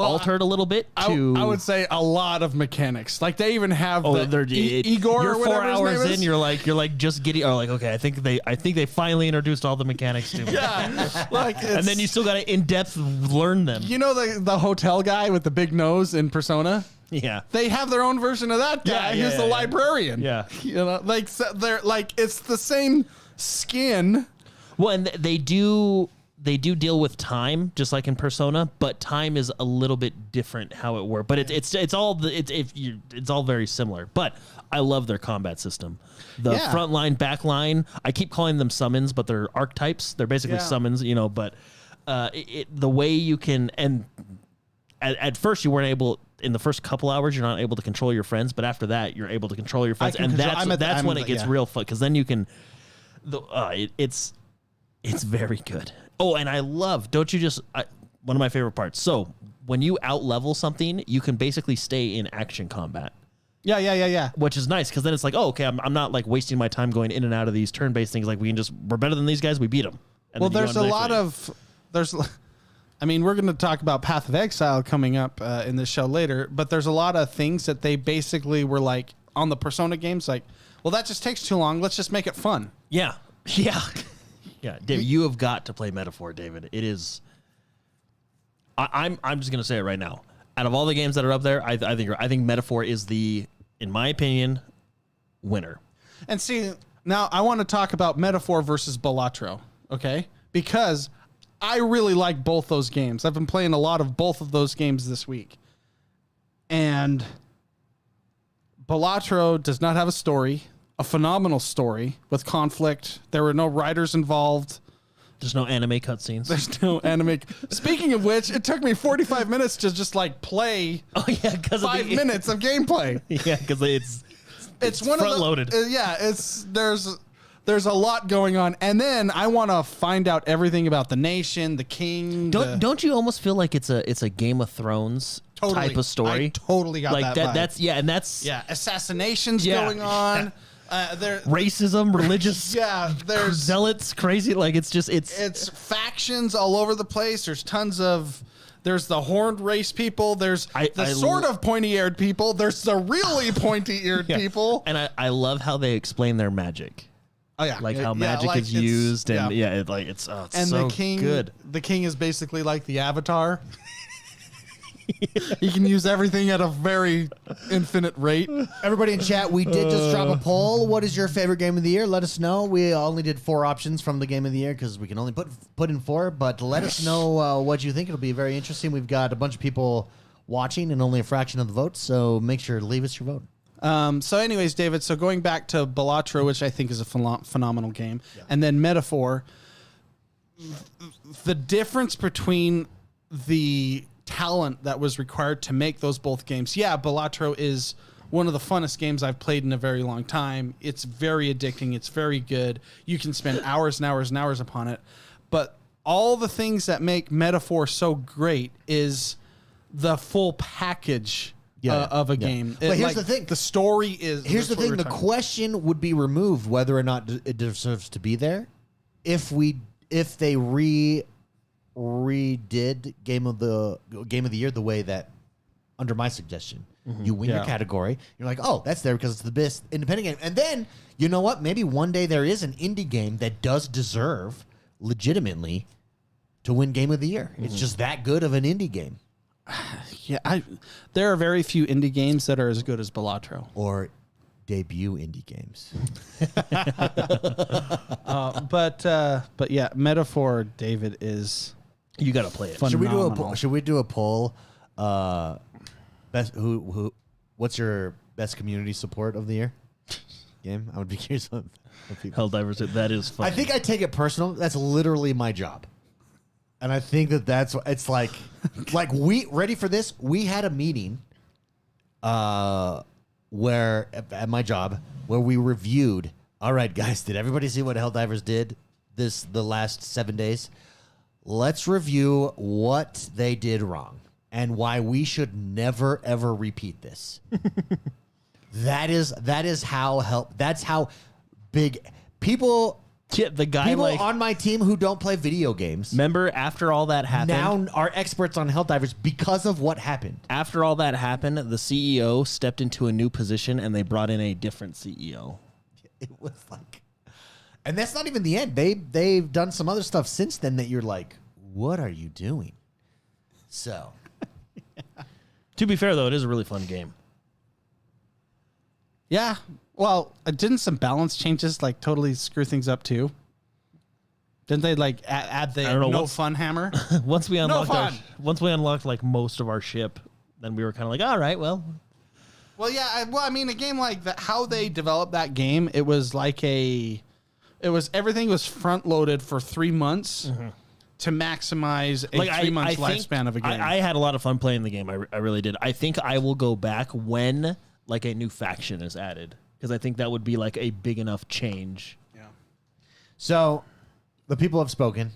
altered a little bit I would say a lot of mechanics. Like they even have Igor. You're or 4 whatever his hours name in. is. You're like just getting. Or like, okay, I think they finally introduced all the mechanics to me. Yeah, like And then you still got to in depth learn them. you know the hotel guy with the big nose in Persona. Yeah. They have their own version of that guy. Yeah, He's the librarian. Yeah. You know, like so they're like it's the same skin. Well, and they do deal with time just like in Persona, but time is a little bit different how it works. But it's all very similar. But I love their combat system. The front line, back line. I keep calling them summons, but they're archetypes. They're basically summons, you know. But the way you can and at first you weren't able. In the first couple hours, you're not able to control your friends, but after that, you're able to control your friends, and that's when it gets real fun because then you can. It's very good. Oh, and I love. Don't you just one of my favorite parts? So when you out level something, you can basically stay in action combat. Yeah. Which is nice because then it's like, oh, okay, I'm not like wasting my time going in and out of these turn based things. Like we're better than these guys. We beat them. Well, there's a lot of I mean, we're going to talk about Path of Exile coming up in this show later, but there's a lot of things that they basically were like on the Persona games, like, well, that just takes too long. Let's just make it fun. Yeah. David, you have got to play Metaphor, David. It is. I'm just going to say it right now. Out of all the games that are up there, I think Metaphor is in my opinion, winner. And see, now I want to talk about Metaphor versus Balatro, okay? Because I really like both those games. I've been playing a lot of both of those games this week. And Balatro does not have a story, a phenomenal story with conflict. There were no writers involved. There's no anime cutscenes. There's no anime. Speaking of which, it took me 45 minutes to just like play 5 minutes of gameplay. Yeah, because it's one front loaded. There's a lot going on, and then I want to find out everything about the nation, the king. Don't you almost feel like it's a Game of Thrones type of story? I totally got like that. That's assassinations going on. Racism, religious. There's zealots, crazy. Like it's factions all over the place. There's tons of. There's the horned race people. There's sort of pointy-eared people. There's the really pointy-eared people. And I love how they explain their magic. Oh yeah, like how magic is used, and it's and so the king, good. The king is basically like the Avatar. He can use everything at a very infinite rate. Everybody in chat, we did just drop a poll. What is your favorite game of the year? Let us know. We only did 4 options from the game of the year because we can only put in 4. But let us know what you think. It'll be very interesting. We've got a bunch of people watching and only a fraction of the votes, so make sure to leave us your vote. So anyways, David, so going back to Balatro, which I think is a phenomenal game, and then Metaphor, the difference between the talent that was required to make those both games. Yeah, Balatro is one of the funnest games I've played in a very long time. It's very addicting. It's very good. You can spend hours and hours and hours upon it. But all the things that make Metaphor so great is the full package of a game. But here's the thing. The story is... Here's the thing. The question would be removed whether or not it deserves to be there if they redid game of the year the way that under my suggestion. You win your category. You're like, oh, that's there because it's the best independent game. And then, you know what? Maybe one day there is an indie game that does deserve legitimately to win game of the year. It's just that good of an indie game. Yeah, there are very few indie games that are as good as Balatro. Or debut indie games. But yeah, Metaphor, David, is... You got to play it. Phenomenal. Should we do a poll? Best what's your best community support of the year game? I would be curious what people. Helldivers, that is fun. I think I take it personal. That's literally my job. And I think that's it's like we ready for this? We had a meeting where at my job where we reviewed, all right, guys, did everybody see what Helldivers did the last 7 days? Let's review what they did wrong and why we should never ever repeat this. That's how big people Yeah, the guy People like on my team who don't play video games remember after all that happened. now are experts on Helldivers because of what happened. After all that happened, the CEO stepped into a new position and they brought in a different CEO. It was like, and that's not even the end. They've done some other stuff since then that you're like, what are you doing? So, To be fair though, it is a really fun game. Yeah. Well, didn't some balance changes like totally screw things up too? Didn't they like add the I don't know, no once- fun hammer? Once we unlocked fun. once we unlocked like most of our ship, then we were kind of like, all right, well, Well, yeah. I mean, a game like that, how they developed that game, it was like everything was front loaded for 3 months to maximize a 3 month lifespan of a game. I had a lot of fun playing the game. I really did. I think I will go back when like a new faction is added because I think that would be like a big enough change. Yeah. so the people have spoken.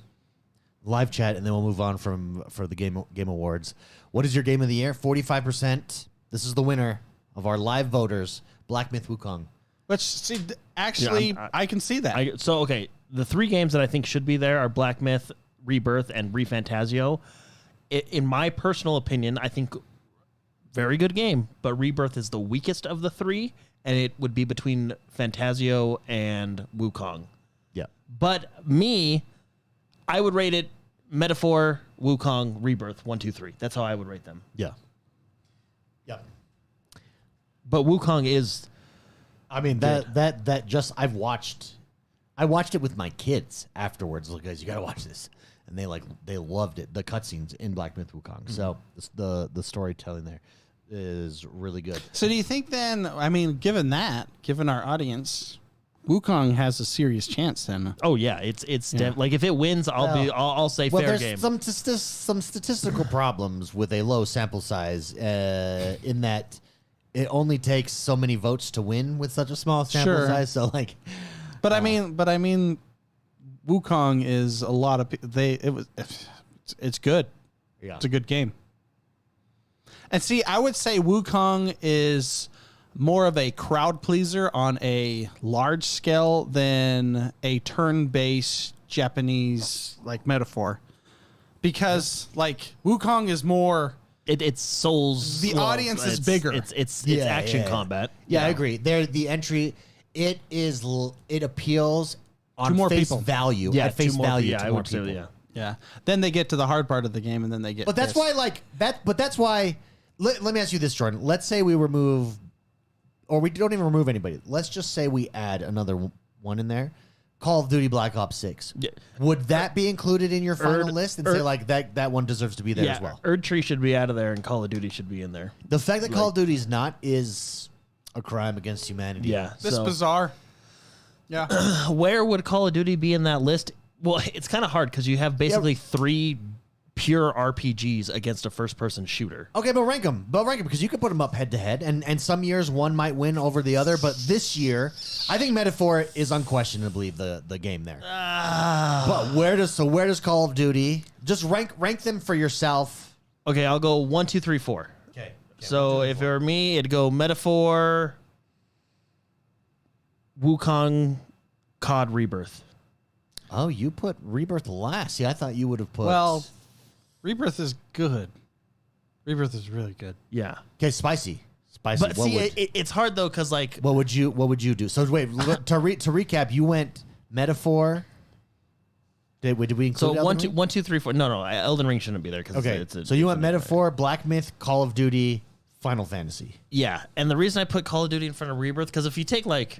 Live chat, and then we'll move on for the game awards. What is your game of the year? 45%. This is the winner of our live voters, Black Myth Wukong. Which, see, actually, Yeah, I can see that. Okay, the 3 games that I think should be there are Black Myth, Rebirth, and ReFantazio. In my personal opinion, I think very good game, but Rebirth is the weakest of the 3, and it would be between Fantasio and Wukong. Yeah. But I would rate it Metaphor, Wukong, Rebirth, 1, 2, 3. That's how I would rate them. Yeah. Yeah. But Wukong is I mean that just I watched it with my kids afterwards. Look, guys, you got to watch this, and they loved it. The cutscenes in Black Myth Wukong. So the storytelling there is really good. So do you think then, I mean, given our audience, Wukong has a serious chance then? Oh yeah, it's like if it wins, I'll say fair game. There's some statistical problems with a low sample size in that it only takes so many votes to win with such a small sample Sure. size. So like, But I mean, Wukong is a lot of it's good. yeah, It's a good game. And see, I would say Wukong is more of a crowd pleaser on a large scale than a turn-based Japanese like metaphor. Because like Wukong is more It's Souls. The audience is bigger. It's Yeah, action yeah. combat. I agree. The entry, it appeals on To more face people. value. Yeah, at face to more, value yeah, to I more would say, people. yeah. yeah. Then they get to the hard part of the game and then they get But that's pissed. why, like that. But that's why. Let me ask you this, Jordan. Let's say we remove, or we don't even remove anybody. Let's just say we add another one in there. Call of Duty Black Ops 6. Yeah. Would that be included in your final Erd- list and say Erd- like that one deserves to be there Yeah, as well? Erdtree should be out of there, and Call of Duty should be in there. The fact that Call of Duty's not is a crime against humanity. Yeah, this so bizarre. Yeah. where would Call of Duty be in that list? Well, it's kind of hard because you have basically 3 pure RPGs against a first-person shooter. Okay, but rank them. Because you could put them up head to head, and some years one might win over the other. But this year, I think Metaphor is unquestionably the game there. But where does Call of Duty just rank them for yourself? Okay, I'll go 1, 2, 3, 4. Okay. So if it were me, it'd go Metaphor, Wukong, COD, Rebirth. Oh, you put Rebirth last. See, I thought you would have put. Well, Rebirth is good. Rebirth is really good. Yeah. Okay, spicy. But What see, would- it's hard though because like What would you do? So wait, to recap, you went Metaphor. Did we include so Elden Ring? 1, 2, 3, 4. No, Elden Ring shouldn't be there because Okay, it's so you went it's Metaphor, Black Myth, Call of Duty, Final Fantasy. Yeah, and the reason I put Call of Duty in front of Rebirth because if you take like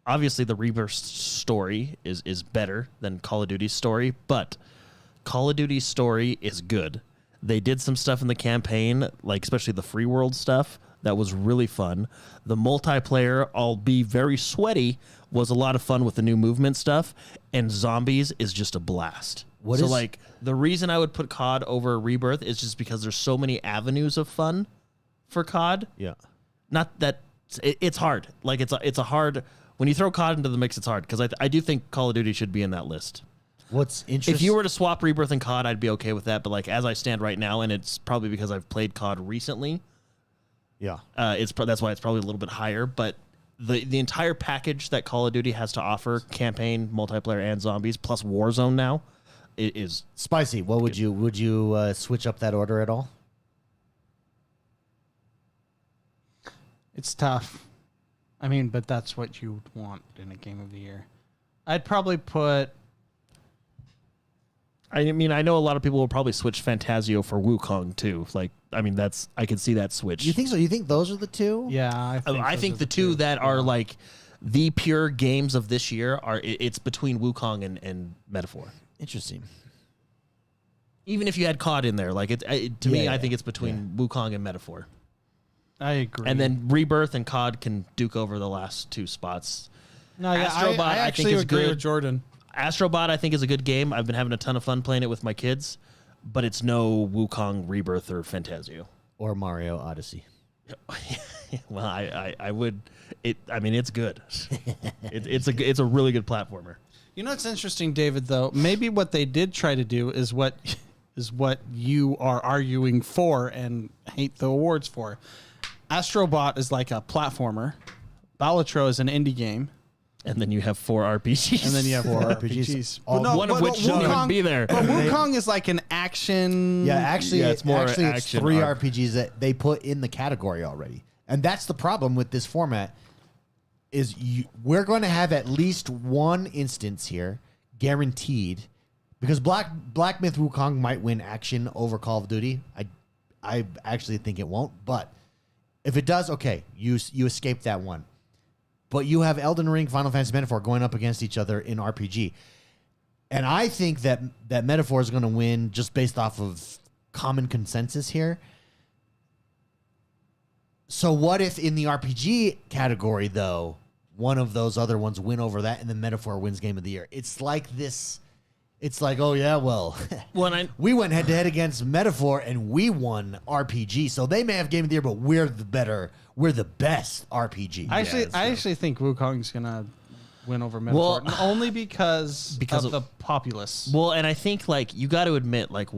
obviously the Rebirth story is better than Call of Duty's story, but Call of Duty's story is good. They did some stuff in the campaign, like especially the free world stuff, that was really fun. The multiplayer, I'll be very sweaty, was a lot of fun with the new movement stuff, and zombies is just a blast. What so is- like the reason I would put COD over Rebirth is just because there's so many avenues of fun for COD. Yeah. Not that it's hard. Like it's a hard when you throw COD into the mix. It's hard because I do think Call of Duty should be in that list. What's interesting? If you were to swap Rebirth and COD, I'd be okay with that. But like as I stand right now, and it's probably because I've played COD recently, yeah. that's why it's probably a little bit higher. But the entire package that Call of Duty has to offer, campaign, multiplayer, and zombies, plus Warzone now, it is Spicy. What would you switch up that order at all? It's tough. I mean, but that's what you want in a game of the year. I'd probably put. I mean, I know a lot of people will probably switch Fantasio for Wukong too. Like, I mean, I could see that switch. You think so? You think those are the two? Yeah, I think the two that are like the pure games of this year it's between Wukong and Metaphor. Interesting. Even if you had COD in there, like to me, I think it's between Wukong and Metaphor. I agree. And then Rebirth and COD can duke over the last two spots. No, yeah, Astrobot, I actually is agree good. with Jordan. Astrobot, I think, is a good game. I've been having a ton of fun playing it with my kids, but it's no Wukong, Rebirth, or Fantasio. Or Mario Odyssey. Well, I would. I mean, it's good. It's a really good platformer. You know what's interesting, David? Though maybe what they did try to do is what you are arguing for and hate the awards for. Astrobot is like a platformer. Balatro is an indie game. And then you have 4 RPGs. And then you have 4 RPGs. One of which shouldn't even be there. But Wukong is like an action. Yeah, actually, it's more it's action 3 RPGs that they put in the category already. And that's the problem with this format is we're going to have at least one instance here guaranteed because Black Myth Wukong might win action over Call of Duty. I actually think it won't, but if it does, okay, you escape that one. But you have Elden Ring, Final Fantasy Metaphor going up against each other in RPG. And I think that Metaphor is going to win just based off of common consensus here. So what if in the RPG category, though, one of those other ones win over that and the Metaphor wins Game of the Year? It's like this. It's like, oh, yeah, well, we went head-to-head against Metaphor and we won RPG. So they may have Game of the Year, but we're the best RPG. I actually think Wukong's going to win over Metaphor. Well, only because of the populace. Well, and I think, like, you got to admit, like,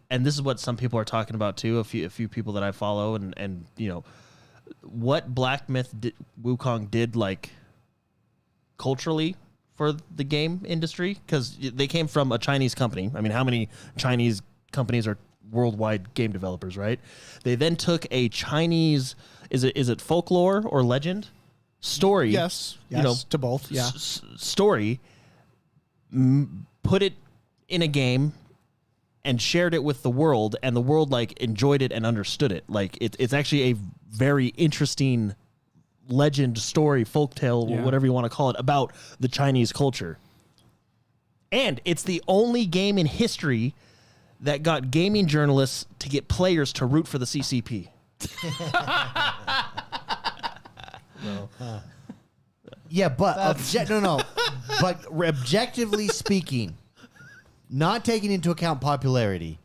and this is what some people are talking about, too, a few people that I follow, and you know, what Black Myth Wukong did, like, culturally for the game industry, because they came from a Chinese company. I mean, how many Chinese companies are worldwide game developers, right? They then took a Chinese, is it folklore or legend story? Yes, to both. Yeah, story. Put it in a game and shared it with the world, and the world like enjoyed it and understood it. Like it's actually a very interesting legend, story, folktale, whatever you want to call it, about the Chinese culture. And it's the only game in history that got gaming journalists to get players to root for the CCP. Yeah, but but objectively speaking, not taking into account popularity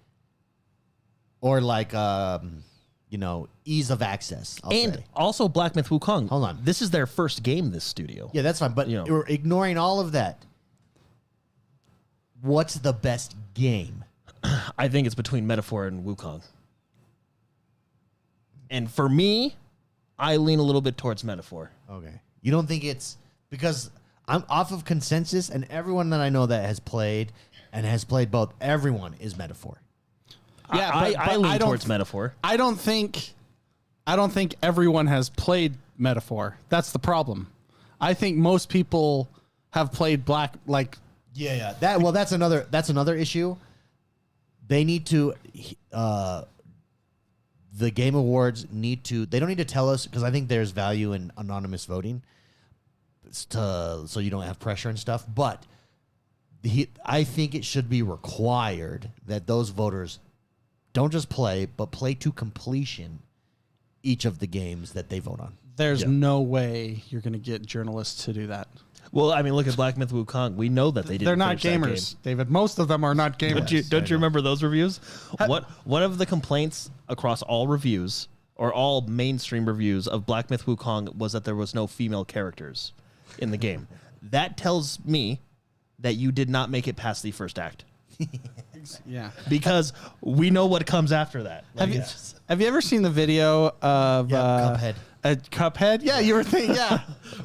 or like ease of access. I'll say. Also Black Myth Wukong. Hold on. This is their first game, this studio. Yeah, that's fine. But we're ignoring all of that. What's the best game? I think it's between Metaphor and Wukong. And for me, I lean a little bit towards Metaphor. Okay. You don't think it's because I'm off of consensus, and everyone that I know that has played both, everyone is Metaphor. Yeah, I lean towards Metaphor. I don't think everyone has played Metaphor. That's the problem. I think most people have played Black. Like, yeah. That's another issue. They need to. The Game Awards need to. They don't need to tell us because I think there's value in anonymous voting, so you don't have pressure and stuff. But I think it should be required that those voters don't just play, but play to completion each of the games that they vote on. There's no way you're going to get journalists to do that. Well, I mean, look at Black Myth Wukong. We know that they didn't. They're not finish that gamers, game. David. Most of them are not gamers. Don't you remember those reviews? One of the complaints across all reviews or all mainstream reviews of Black Myth Wukong was that there was no female characters in the game. That tells me that you did not make it past the first act. Yeah, because we know what comes after that. Have you ever seen the video of Cuphead? At Cuphead? Yeah, you were thinking, yeah.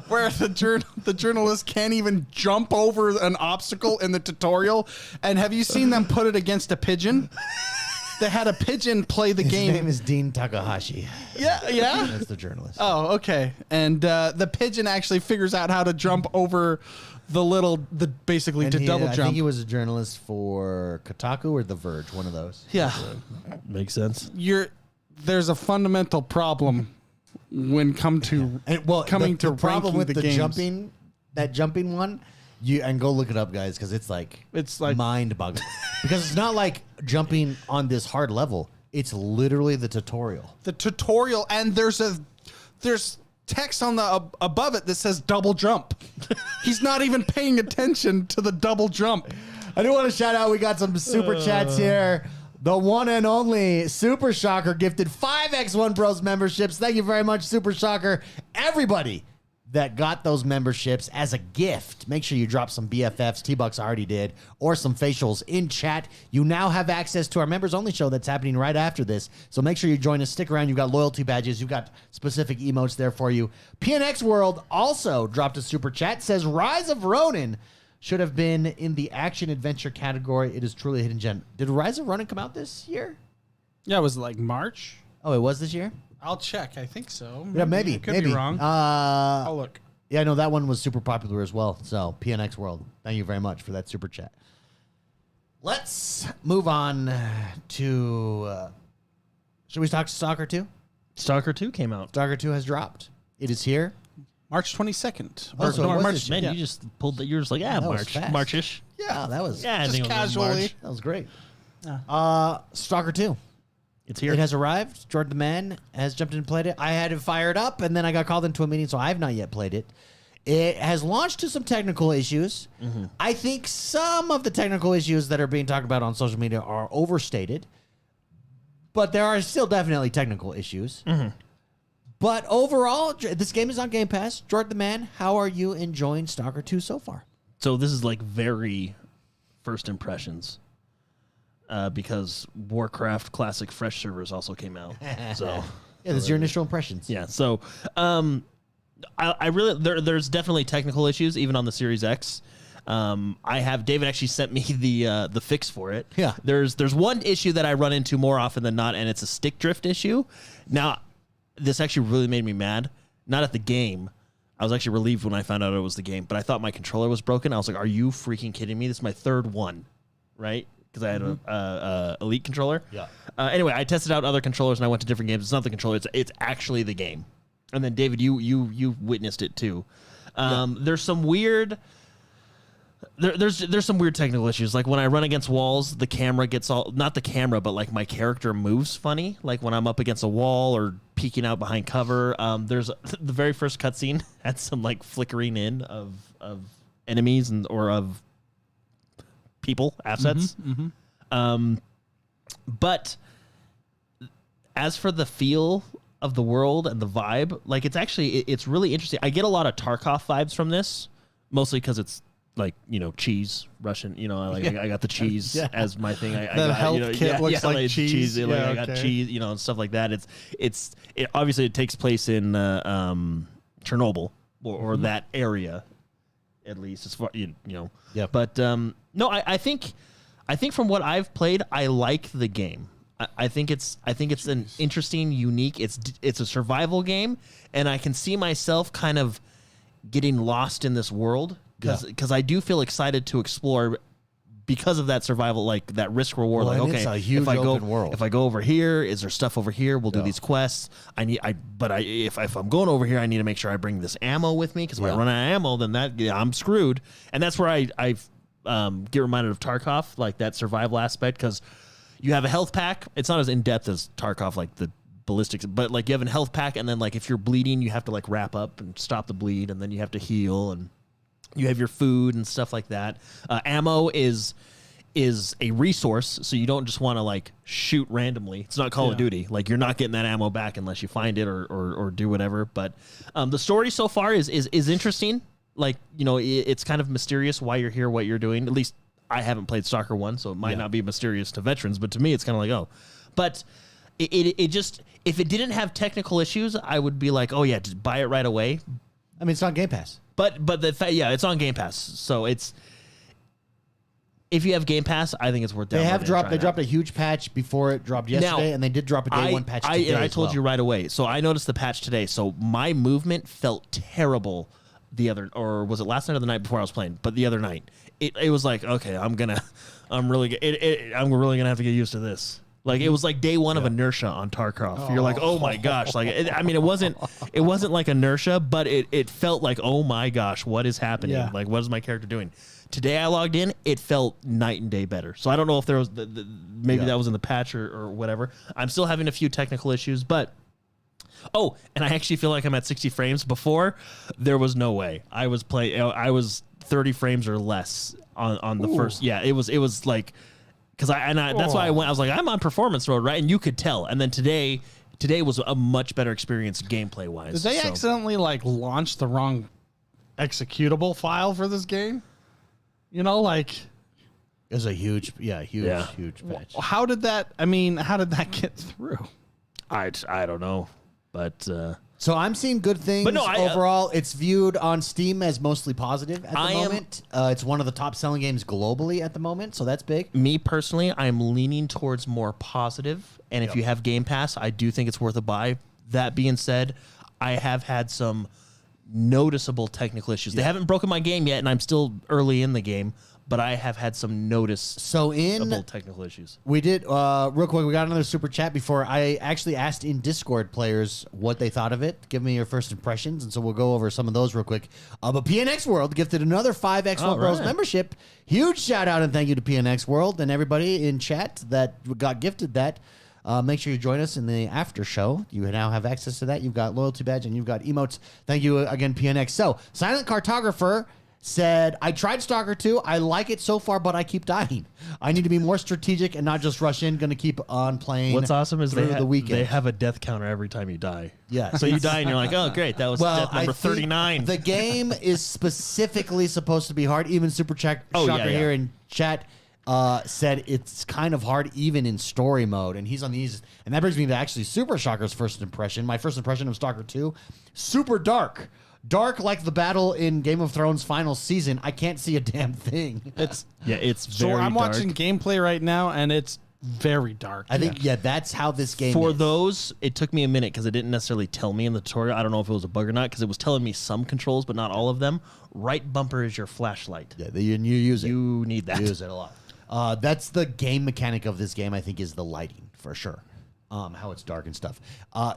Where the journalist can't even jump over an obstacle in the tutorial. And have you seen them put it against a pigeon? They had a pigeon play the game. His name is Dean Takahashi. Yeah? That's the journalist. Oh, okay. And the pigeon actually figures out how to jump over basically And to double I jump. think he was a journalist for Kotaku or The Verge, one of those. Yeah. Makes sense. There's a fundamental problem when coming to the problem ranking with the games. jumping one, and go look it up, guys, because it's like mind-boggling. Because it's not like jumping on this hard level; it's literally the tutorial. The tutorial, and there's text on the above it that says double jump. He's not even paying attention to the double jump. I do want to shout out. We got some super chats here. The one and only Super Shocker gifted 5 XoneBros memberships. Thank you very much, Super Shocker. Everybody that got those memberships as a gift, make sure you drop some BFFs. T-Bucks already did, or some facials in chat. You now have access to our members only show that's happening right after this. So make sure you join us. Stick around. You've got loyalty badges. You've got specific emotes there for you. PNX World also dropped a super chat. Says Rise of Ronin should have been in the action-adventure category. It is truly a hidden gem. Did Rise of Ronin come out this year? Yeah, it was like March. Oh, it was this year? I'll check. I think so. Yeah, maybe. I could be wrong. I'll look. Yeah, no, that one was super popular as well. So, PNX World, thank you very much for that super chat. Let's move on to... should we talk Stalker 2? Stalker 2 came out. Stalker 2 has dropped. It is here. March 22nd. Oh, so it was this Man, year. you just pulled that. You're just like, That was fast. March-ish. Yeah, that was Yeah, I Just think it was casually. March. that was great. Yeah. Stalker 2. It's here. It has arrived. Jordan the Man has jumped in and played it. I had it fired up, and then I got called into a meeting, so I have not yet played it. It has launched to some technical issues. Mm-hmm. I think some of the technical issues that are being talked about on social media are overstated, but there are still definitely technical issues. Mm-hmm. But overall, this game is on Game Pass. Jordan the Man, how are you enjoying Stalker 2 so far? So this is like very first impressions. Because Warcraft Classic Fresh servers also came out. So yeah, this is your initial impressions. yeah, so I really there's definitely technical issues even on the Series X. David actually sent me the fix for it. Yeah. There's one issue that I run into more often than not, and it's a stick drift issue. Now, this actually really made me mad. Not at the game. I was actually relieved when I found out it was the game, but I thought my controller was broken. I was like, "Are you freaking kidding me? This is my third one, right?" Because I had a Elite controller. Yeah. Anyway, I tested out other controllers and I went to different games. It's not the controller; it's actually the game. And then David, you witnessed it too. There's some weird. There's some weird technical issues. Like when I run against walls, the camera gets not the camera, but like my character moves funny. Like when I'm up against a wall or peeking out behind cover. There's the very first cutscene had some like flickering in of enemies or of people, assets. But as for the feel of the world and the vibe, like it's really interesting. I get a lot of Tarkov vibes from this, mostly because it's like, cheese, Russian, I got the cheese as my thing. The health kit looks like cheese. I got cheese, and stuff like that. It obviously it takes place in Chernobyl or that area, at least as far Yeah. But no, I think from what I've played, I like the game. I think it's an interesting, unique. It's a survival game, and I can see myself kind of getting lost in this world because I do feel excited to explore because of that survival, like that risk reward. Well, like, and okay, it's a huge open world. If I go over here, is there stuff over here? We'll do these quests. If I'm going over here, I need to make sure I bring this ammo with me because if I run out of ammo, then I'm screwed. And that's where I get reminded of Tarkov, like that survival aspect, because you have a health pack. It's not as in depth as Tarkov, like the ballistics, but like you have a health pack, and then like if you're bleeding, you have to like wrap up and stop the bleed, and then you have to heal, and you have your food and stuff like that. Ammo is a resource, so you don't just want to like shoot randomly. It's not Call of Duty. Like you're not getting that ammo back unless you find it or do whatever. But the story so far is interesting. Like, it's kind of mysterious why you're here, what you're doing. At least I haven't played Stalker 1, so it might not be mysterious to veterans, but to me it's kind of like, oh. But it just, if it didn't have technical issues, I would be like, oh yeah, just buy it right away. I mean, it's on Game Pass. But it's on Game Pass, so it's. If you have Game Pass, I think it's worth downloading. They dropped a huge patch before it dropped yesterday, and they did drop a day one patch today. And I told you right away. So I noticed the patch today. So my movement felt terrible or was it last night or the night before I was playing? But the other night, it was like, okay, I'm really gonna have to get used to this. Like, it was like day one of inertia on Tarkov. You're like, oh my gosh. Like, it wasn't like inertia, but it felt like, oh my gosh, what is happening? Yeah. Like, what is my character doing? Today I logged in, it felt night and day better. So I don't know if there was maybe that was in the patch or whatever. I'm still having a few technical issues, but and I actually feel like I'm at 60 frames. Before, there was no way. I was 30 frames or less on the first. Yeah, it was like, because that's why I went. I was like, I'm on performance mode, right? And you could tell. And then today was a much better experience gameplay wise. Did they accidentally launch the wrong executable file for this game? You know, like, it was a huge patch. How did that get through? I don't know, but so I'm seeing good things. But no, overall, it's viewed on Steam as mostly positive at the moment. It's one of the top selling games globally at the moment, so that's big. Me personally, I'm leaning towards more positive, and if you have Game Pass, I do think it's worth a buy. That being said, I have had some noticeable technical issues. They haven't broken my game yet, and I'm still early in the game, but I have had some noticeable technical issues. We did, real quick, we got another super chat before. I actually asked in Discord players what they thought of it. Give me your first impressions, and so we'll go over some of those real quick. But PNX World gifted another 5 XoneBros membership. Huge shout out and thank you to PNX World and everybody in chat that got gifted that. Make sure you join us in the after show. You now have access to that. You've got loyalty badge and you've got emotes. Thank you again, PNX. So, Silent Cartographer said, I tried Stalker 2. I like it so far, but I keep dying. I need to be more strategic and not just rush in. Going to keep on playing. What's awesome is they have a death counter every time you die. Yeah. So you die and you're like, oh, great. That was death number 39. The game is specifically supposed to be hard. Even Super Shocker here in chat said it's kind of hard even in story mode, and he's on the easiest. And that brings me to actually Super Shocker's first impression. My first impression of Stalker 2, super dark. Dark like the battle in Game of Thrones final season. I can't see a damn thing. It's very so I'm dark. watching gameplay right now, and it's very dark. I think, that's how this game For is. those, it took me a minute because it didn't necessarily tell me in the tutorial. I don't know if it was a bug or not because it was telling me some controls, but not all of them. Right bumper is your flashlight. Yeah, you use it. You need that. You use it a lot. That's the game mechanic of this game, I think, is the lighting, for sure. How it's dark and stuff.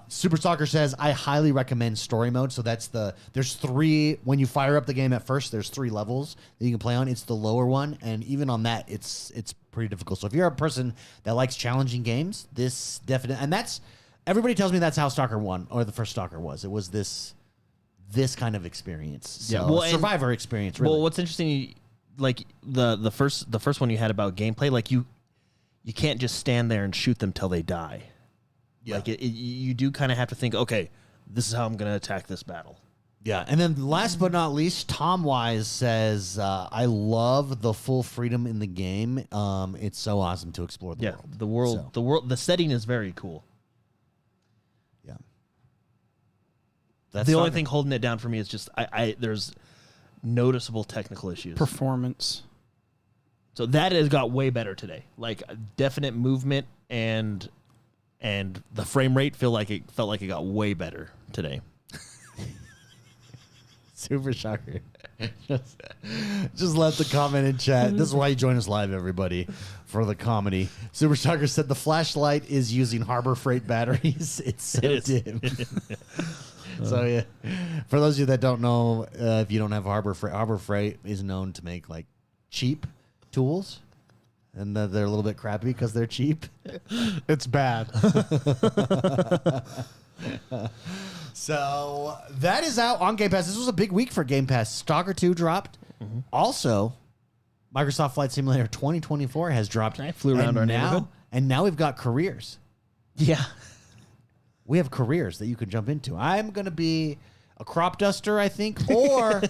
Super Stalker says, I highly recommend story mode. So there's 3, when you fire up the game at first, there's 3 levels that you can play on. It's the lower one. And even on that, it's pretty difficult. So if you're a person that likes challenging games, this definitely, and everybody tells me that's how Stalker 1 or the first Stalker was. It was this kind of experience. So Survivor experience, really. Well, what's interesting, like the first one you had about gameplay, like you can't just stand there and shoot them till they die. Yeah. Like you do kind of have to think, okay, this is how I'm going to attack this battle. Yeah, and then last but not least, Tom Wise says, I love the full freedom in the game. It's so awesome to explore the world. The world, the setting is very cool. Yeah. The only thing holding it down for me is just there's noticeable technical issues. Performance. So that has got way better today. Like definite movement and the frame rate felt like it got way better today. Super Shocker. Just left the comment in chat. This is why you join us live, everybody, for the comedy. Super Shocker said the flashlight is using Harbor Freight batteries. It's so dim. So yeah, for those of you that don't know, if you don't have Harbor Freight is known to make like cheap tools. And they're a little bit crappy because they're cheap. It's bad. So that is out on Game Pass. This was a big week for Game Pass. Stalker 2 dropped. Mm-hmm. Also, Microsoft Flight Simulator 2024 has dropped. I flew around our neighborhood. And now we've got careers. Yeah. We have careers that you can jump into. I'm going to be... a crop duster, I think, or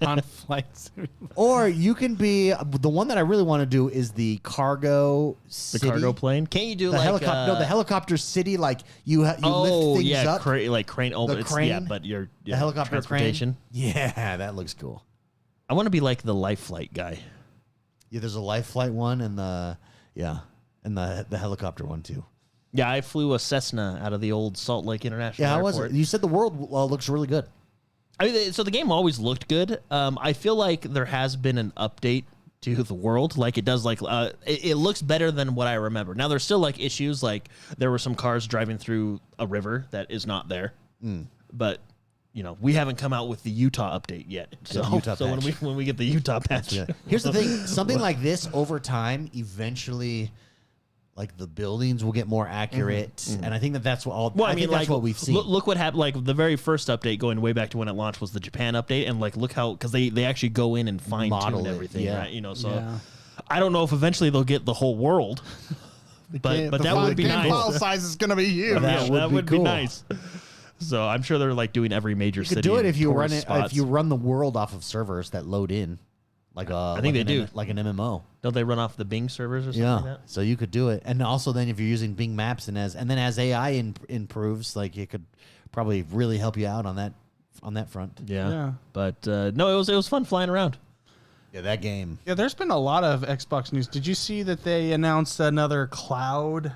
on flights. or you can be the one that I really want to do is the cargo The city. cargo plane. Can't you do The like helicopter, no, the helicopter city, like you lift things up. like crane. Oh, The it's, crane? yeah, but your The helicopter transportation. crane. Yeah, that looks cool. I want to be like the life flight guy. Yeah, there's a life flight one and the helicopter one too. Yeah, I flew a Cessna out of the old Salt Lake International Yeah, how Airport. was it? You said the world looks really good. I mean, so the game always looked good. I feel like there has been an update to the world. Like it does, like it looks better than what I remember. Now there's still like issues. Like there were some cars driving through a river that is not there. But you know, we haven't come out with the Utah update yet. So, Utah so patch. when we get the Utah patch, Yeah. Here's the thing: something like this over time, eventually, like the buildings will get more accurate, and I think that's what all. Well, I think that's what we've seen. Look what happened. Like the very first update, going way back to when it launched, was the Japan update, and like look how because they actually go in and fine Model tune it, everything, yeah. right? You know, so Yeah. I don't know if eventually they'll get the whole world, but that would be nice. File size is going to be huge. That That would would be be cool. nice. So I'm sure they're like doing every major You city. could do it and if you run tourist it. If spots. you run the world off of servers that load in, like I think they do. like an MMO. Don't they run off the Bing servers or something Yeah, like that? so you could do it, and also then if you're using Bing Maps and then as AI improves, like it could probably really help you out on that front. Yeah. Yeah. But no, it was fun flying around. Yeah, that game. Yeah, there's been a lot of Xbox news. Did you see that they announced another cloud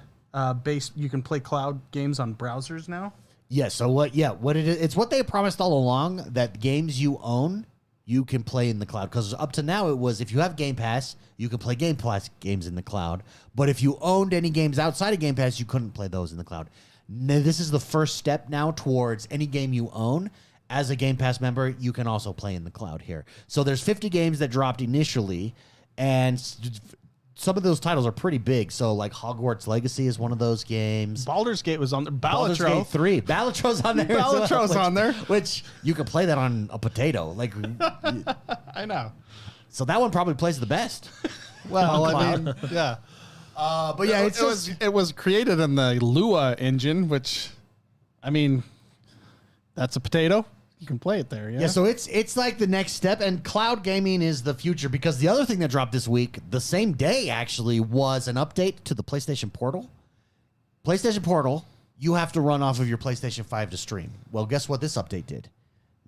based? You can play cloud games on browsers now. Yeah. So what? Yeah. What it is? It's what they promised all along. That games you own, you can play in the cloud. Because up to now, it was if you have Game Pass, you could play Game Pass games in the cloud. But if you owned any games outside of Game Pass, you couldn't play those in the cloud. Now, this is the first step now towards any game you own. As a Game Pass member, you can also play in the cloud here. So there's 50 games that dropped initially, and some of those titles are pretty big. So like Hogwarts Legacy is one of those games. Baldur's Gate was on there. Baldur's Gate Balatro. 3. Ballatro's on there. as well, Ballatro's on there. Which you can play that on a potato. Like, I know. so that one probably plays the best. Well, On I mean, cloud. yeah. But yeah, it was created in the Lua engine, which, I mean, that's a potato. You can play it there. Yeah. Yeah, so it's like the next step, and cloud gaming is the future, because the other thing that dropped this week, the same day actually, was an update to the PlayStation Portal. PlayStation Portal, you have to run off of your PlayStation 5 to stream. Well, guess what this update did?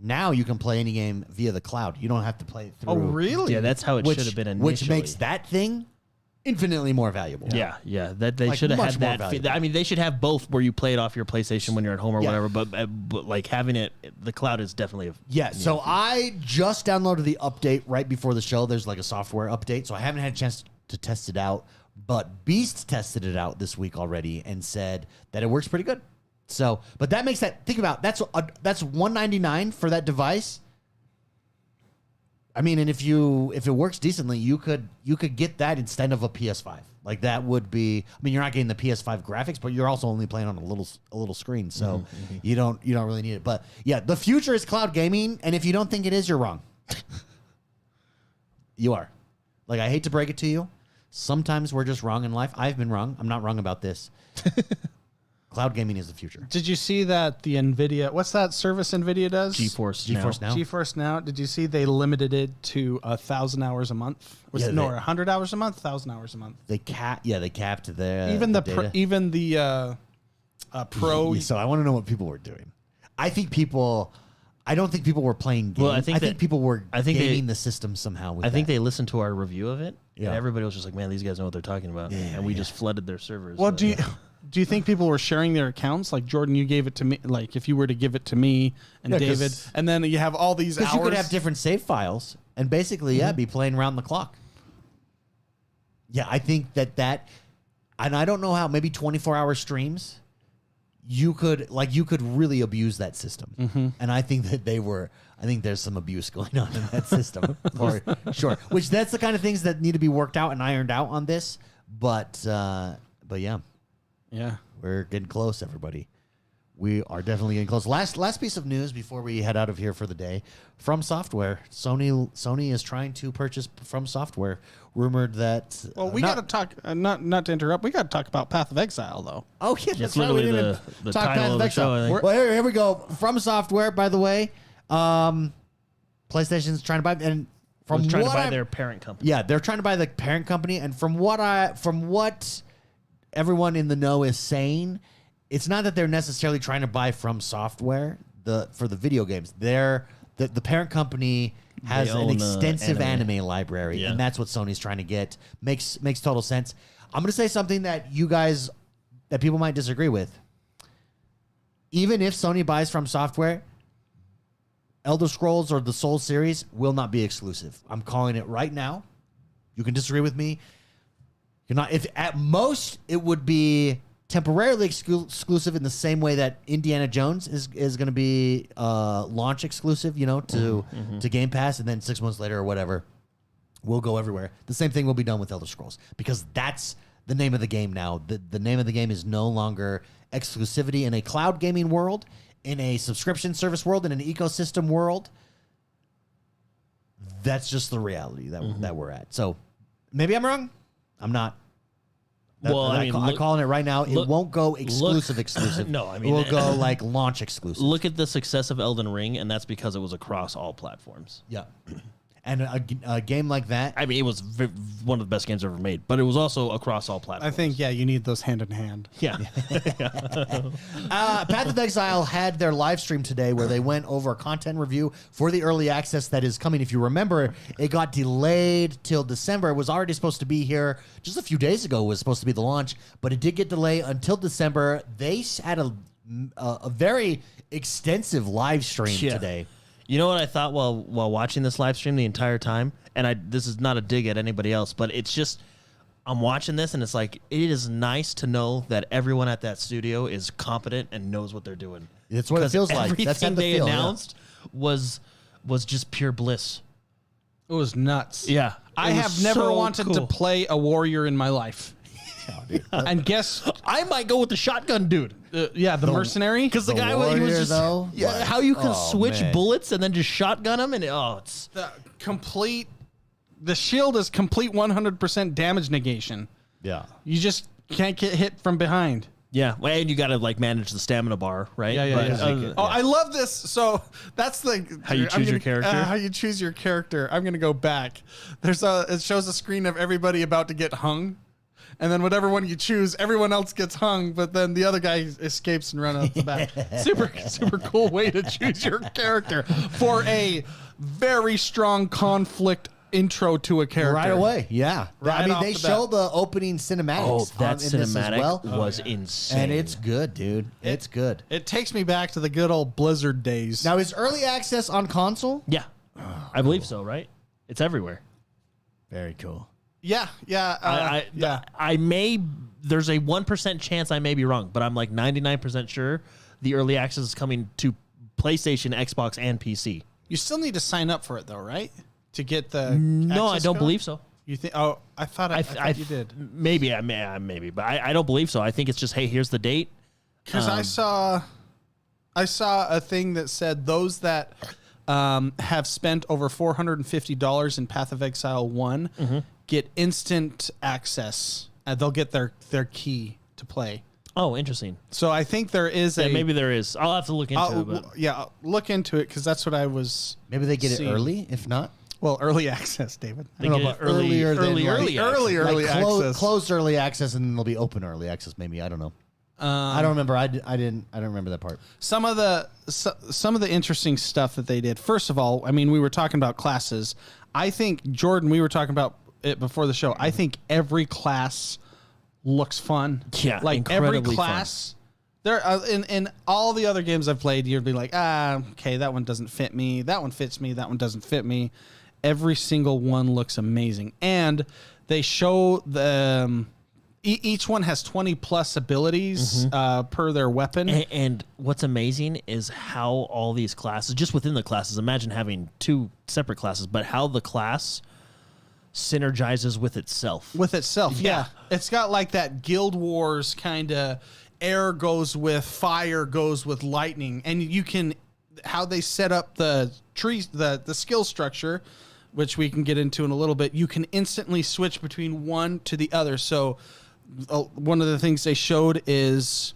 Now you can play any game via the cloud. You don't have to play it through. Oh, really? Yeah, that's how it should have been initially. Which makes that thing infinitely more valuable. Yeah, that they Like, should have much had more that. valuable. I mean, they should have both, where you play it off your PlayStation when you're at home or Yeah. whatever. But like having it, the cloud is definitely a Yeah, so I just downloaded the update right before the show. There's like a software update, so I haven't had a chance to test it out. But Beast tested it out this week already and said that it works pretty good. So, but that makes that, think about that's $199 for that device. I mean, and if it works decently, you could get that instead of a PS5. Like that would be. I mean, you're not getting the PS5 graphics, but you're also only playing on a little screen, so you don't really need it. But yeah, the future is cloud gaming, and if you don't think it is, you're wrong. You are. Like, I hate to break it to you, sometimes we're just wrong in life. I've been wrong. I'm not wrong about this. Cloud gaming is the future. Did you see that the NVIDIA, what's that service NVIDIA does? GeForce Now. GeForce Now. Did you see they limited it to 1,000 hours a month? Yeah, No, they- 100 hours a month, 1,000 hours a month. They capped the Even the data. even the pro. So I want to know what people were doing. I don't think people were playing games. Well, I think people were I think gaming the system somehow. With I think that. they listened to our review of it, Yeah. and everybody was just like, "Man, these guys know what they're talking about," and we just flooded their servers. Well, so, do you think people were sharing their accounts? Like, Jordan, you gave it to me. Like, if you were to give it to me and Yeah, 'cause- David, and then you have all these hours. Because you could have different save files and basically, be playing around the clock. Yeah, I think that, and I don't know how, maybe 24-hour streams, you could really abuse that system. And I think that I think there's some abuse going on in that system, for sure. Which that's the kind of things that need to be worked out and ironed out on this. But yeah, Yeah. we're getting close, everybody. We are definitely getting close. Last piece of news before we head out of here for the day. From Software, Sony is trying to purchase From Software. Rumored that. Well, we got to talk. Not to interrupt. We got to talk about Path of Exile, though. Oh yeah, It's that's right. We literally didn't the talk title Path of of the Exile. show, I think. Well, here we go. From Software, by the way, PlayStation's trying to buy, and from trying to what buy I've- their parent company. Yeah, they're trying to buy the parent company, and from what everyone in the know is saying, it's not that they're necessarily trying to buy From Software for the video games. The parent company has They an own, extensive anime. anime library, Yeah. and that's what Sony's trying to get. Makes total sense. I'm going to say something that people might disagree with. Even if Sony buys From Software, Elder Scrolls or the Soul series will not be exclusive. I'm calling it right now. You can disagree with me. You're not. If at most it would be temporarily exclusive in the same way that Indiana Jones is going to be launch exclusive, to Game Pass, and then 6 months later or whatever, we'll go everywhere. The same thing will be done with Elder Scrolls because that's the name of the game now. The name of the game is no longer exclusivity in a cloud gaming world, in a subscription service world, in an ecosystem world. That's just the reality that we're at. So maybe I'm wrong. I'm not. I'm calling it right now. It won't go exclusive. No, I mean, it will go like launch exclusive. Look at the success of Elden Ring, and that's because it was across all platforms. Yeah. And a game like that. I mean, it was one of the best games ever made, but it was also across all platforms. I think, you need those hand in hand. Yeah. Path of Exile had their live stream today where they went over a content review for the early access that is coming. If you remember, it got delayed till December. It was already supposed to be here just a few days ago. It was supposed to be the launch, but it did get delayed until December. They had a very extensive live stream today. You know what I thought while watching this live stream the entire time? And this is not a dig at anybody else, but it's just, I'm watching this and it's like, it is nice to know that everyone at that studio is competent and knows what they're doing. That's what it feels like. That's how Everything they they feel, announced was just pure bliss. It was nuts. Yeah. I It have was never so wanted to cool. play a warrior in my life. And guess, I might go with the shotgun dude. the mercenary. Because the guy, he warrior, was just, though? yeah, how you can Oh, switch man. bullets and then just shotgun them, and it's The shield is complete 100% damage negation. Yeah. You just can't get hit from behind. yeah. Well, and you got to like manage the stamina bar, right? But, Oh, I love this. So that's How you choose your character? How you choose your character. I'm gonna go back. It shows a screen of everybody about to get hung, and then whatever one you choose, everyone else gets hung, but then the other guy escapes and runs out the back. Super cool way to choose your character for a very strong conflict intro to a character Right away, yeah. Right I mean, off they the show bat. the opening cinematics. Oh, that in this as cinematic well. was insane. And it's good, dude. It's good. It takes me back to the good old Blizzard days. Now, is early access on console? yeah, I believe so. Right? It's everywhere. Very cool. Yeah. I may. There's a 1% chance I may be wrong, but I'm like 99% sure the early access is coming to PlayStation, Xbox, and PC. You still need to sign up for it though, right? To get the No, I access don't code? You think? You think? Oh, I thought I thought you did. Maybe, but I don't believe so. I think it's just, hey, here's the date. Because I saw a thing that said those that have spent over $450 in Path of Exile 1 get instant access. They'll get their key to play. Oh, interesting. So I think there is Yeah, maybe there is. I'll have to look into it. But I'll look into it because that's what I was. Maybe they get seeing. it early, if not. Well, early access, David. they know get about it early earlier than, access. Early access. Closed early access, and then there'll be open early access. Maybe I don't know. I don't remember. I don't remember that part. Some of the interesting stuff that they did. First of all, I mean, we were talking about classes. I think Jordan, we were talking about it before the show. I think every class looks fun. Yeah, like every incredibly class. There in all the other games I've played, you'd be like, okay, that one doesn't fit me. That one fits me. That one doesn't fit me. Every single one looks amazing, and they show the. Each one has 20 plus abilities per their weapon. And what's amazing is how all these classes, just within the classes, imagine having two separate classes, but how the class synergizes with itself. Yeah. It's got like that Guild Wars kind of air goes with fire, goes with lightning, and you can how they set up the trees, the skill structure, which we can get into in a little bit. You can instantly switch between one to the other. So one of the things they showed is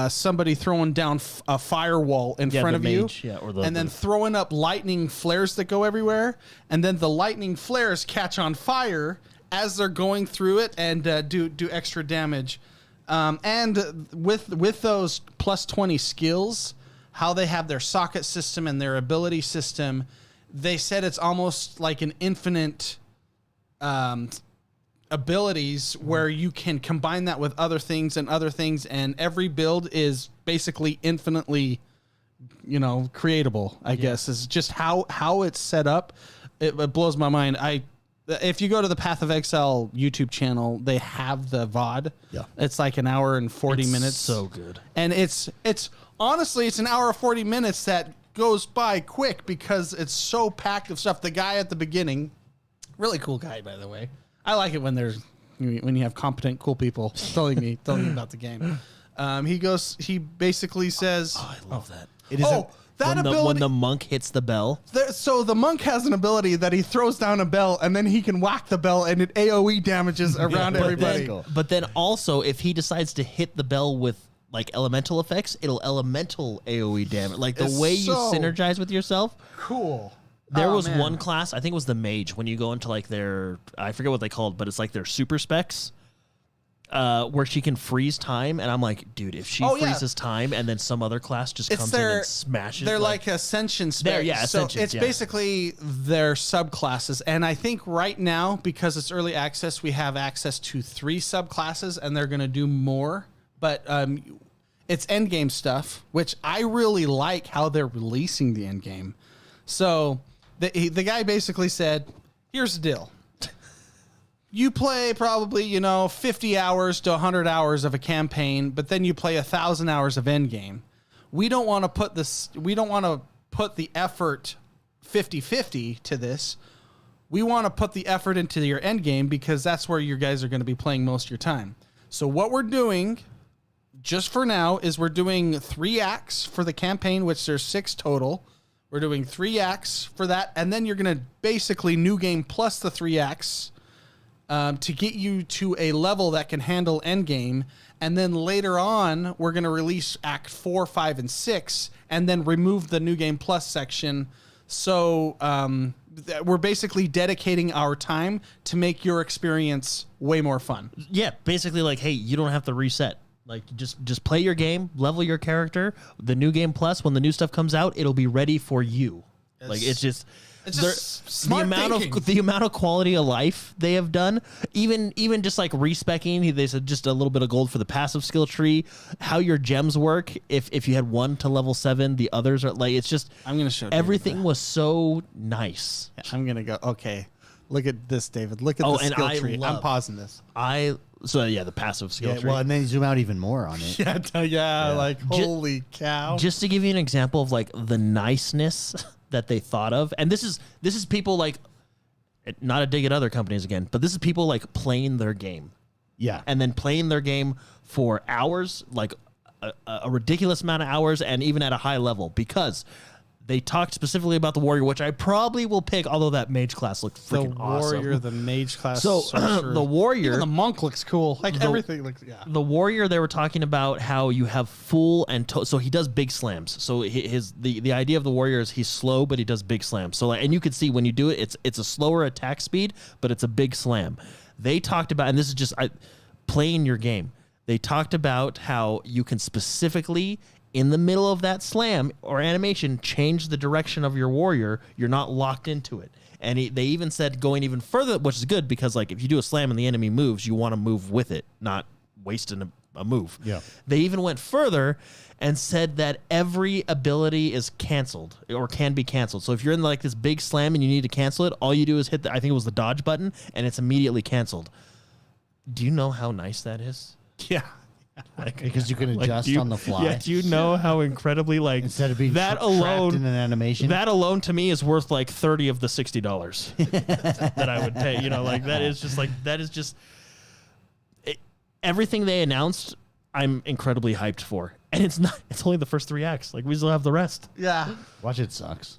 somebody throwing down a firewall in front of mage, you, and then throwing up lightning flares that go everywhere, and then the lightning flares catch on fire as they're going through it and do extra damage. And with those plus 20 skills, how they have their socket system and their ability system, they said it's almost like an infinite abilities where you can combine that with other things, and every build is basically infinitely, creatable, I guess. Is just how it's set up. It blows my mind. If you go to the Path of Exile YouTube channel, they have the VOD. Yeah. It's like an hour and 40 minutes. So good. And it's honestly, it's an hour and 40 minutes that goes by quick because it's so packed of stuff. The guy at the beginning, really cool guy, by the way. I like it when you have competent, cool people telling me about the game. He basically says, I love that. It is when the monk hits the bell. So the monk has an ability that he throws down a bell and then he can whack the bell and it AoE damages around everybody. But then also, if he decides to hit the bell with like elemental effects, it'll elemental AoE damage. Like the way you synergize with yourself. Cool. There was one class, I think it was the mage, when you go into like I forget what they called, but it's like their super specs. Where she can freeze time, and I'm like, dude, if she freezes time, and then some other class just comes in and smashes. They're like Ascension specs. Ascension. So it's basically their subclasses, and I think right now, because it's early access, we have access to 3 subclasses, and they're going to do more. But it's endgame stuff, which I really like how they're releasing the endgame. So the guy basically said, "Here's the deal." You play probably, 50 hours to 100 hours of a campaign, but then you play 1,000 hours of endgame. We don't want to put the effort 50-50 to this. We want to put the effort into your endgame because that's where you guys are going to be playing most of your time. So what we're doing, just for now, is we're doing 3 acts for the campaign, which there's 6 total. We're doing 3 acts for that, and then you're going to basically new game plus the 3 acts to get you to a level that can handle endgame. And then later on, we're going to release Act 4, 5, and 6, and then remove the New Game Plus section. So we're basically dedicating our time to make your experience way more fun. Yeah, basically like, hey, you don't have to reset. Like, just play your game, level your character. The New Game Plus, when the new stuff comes out, it'll be ready for you. It's just smart the amount of quality of life they have done, even just like respecking. They said just a little bit of gold for the passive skill tree, how your gems work. If you had one to level 7, the others are like, it's just, I'm gonna show everything was so nice. I'm gonna go, okay, look at this, David. Look at the skill tree. I'm pausing this. The passive skill tree. Well, and then you zoom out even more on it. Like holy cow. Just to give you an example of like the niceness that they thought of, and this is people like, not a dig at other companies again, but this is people like playing their game, and then playing their game for hours, like a ridiculous amount of hours, and even at a high level, because they talked specifically about the warrior, which I probably will pick, although that mage class looked freaking awesome. The warrior, the mage class. So the warrior, even the monk looks cool. Like everything looks. Yeah. The warrior, they were talking about how you have full and so he does big slams. So the idea of the warrior is he's slow, but he does big slams. So and you can see when you do it, it's a slower attack speed, but it's a big slam. They talked about, and this is just playing your game. They talked about how you can specifically, in the middle of that slam or animation, change the direction of your warrior. You're not locked into it. And they even said going even further, which is good because like if you do a slam and the enemy moves, you want to move with it, not wasting a move. Yeah. They even went further and said that every ability is canceled or can be canceled. So if you're in like this big slam and you need to cancel it, all you do is hit I think it was the dodge button, and it's immediately canceled. Do you know how nice that is? Yeah. Because you can adjust on the fly. Yeah, do you know how incredibly like instead of being that trapped alone in an animation? That alone to me is worth like 30 of the $60 that I would pay. Like that is just everything they announced I'm incredibly hyped for. And it's only the first 3 acts. Like, we still have the rest. Yeah. Watch it sucks.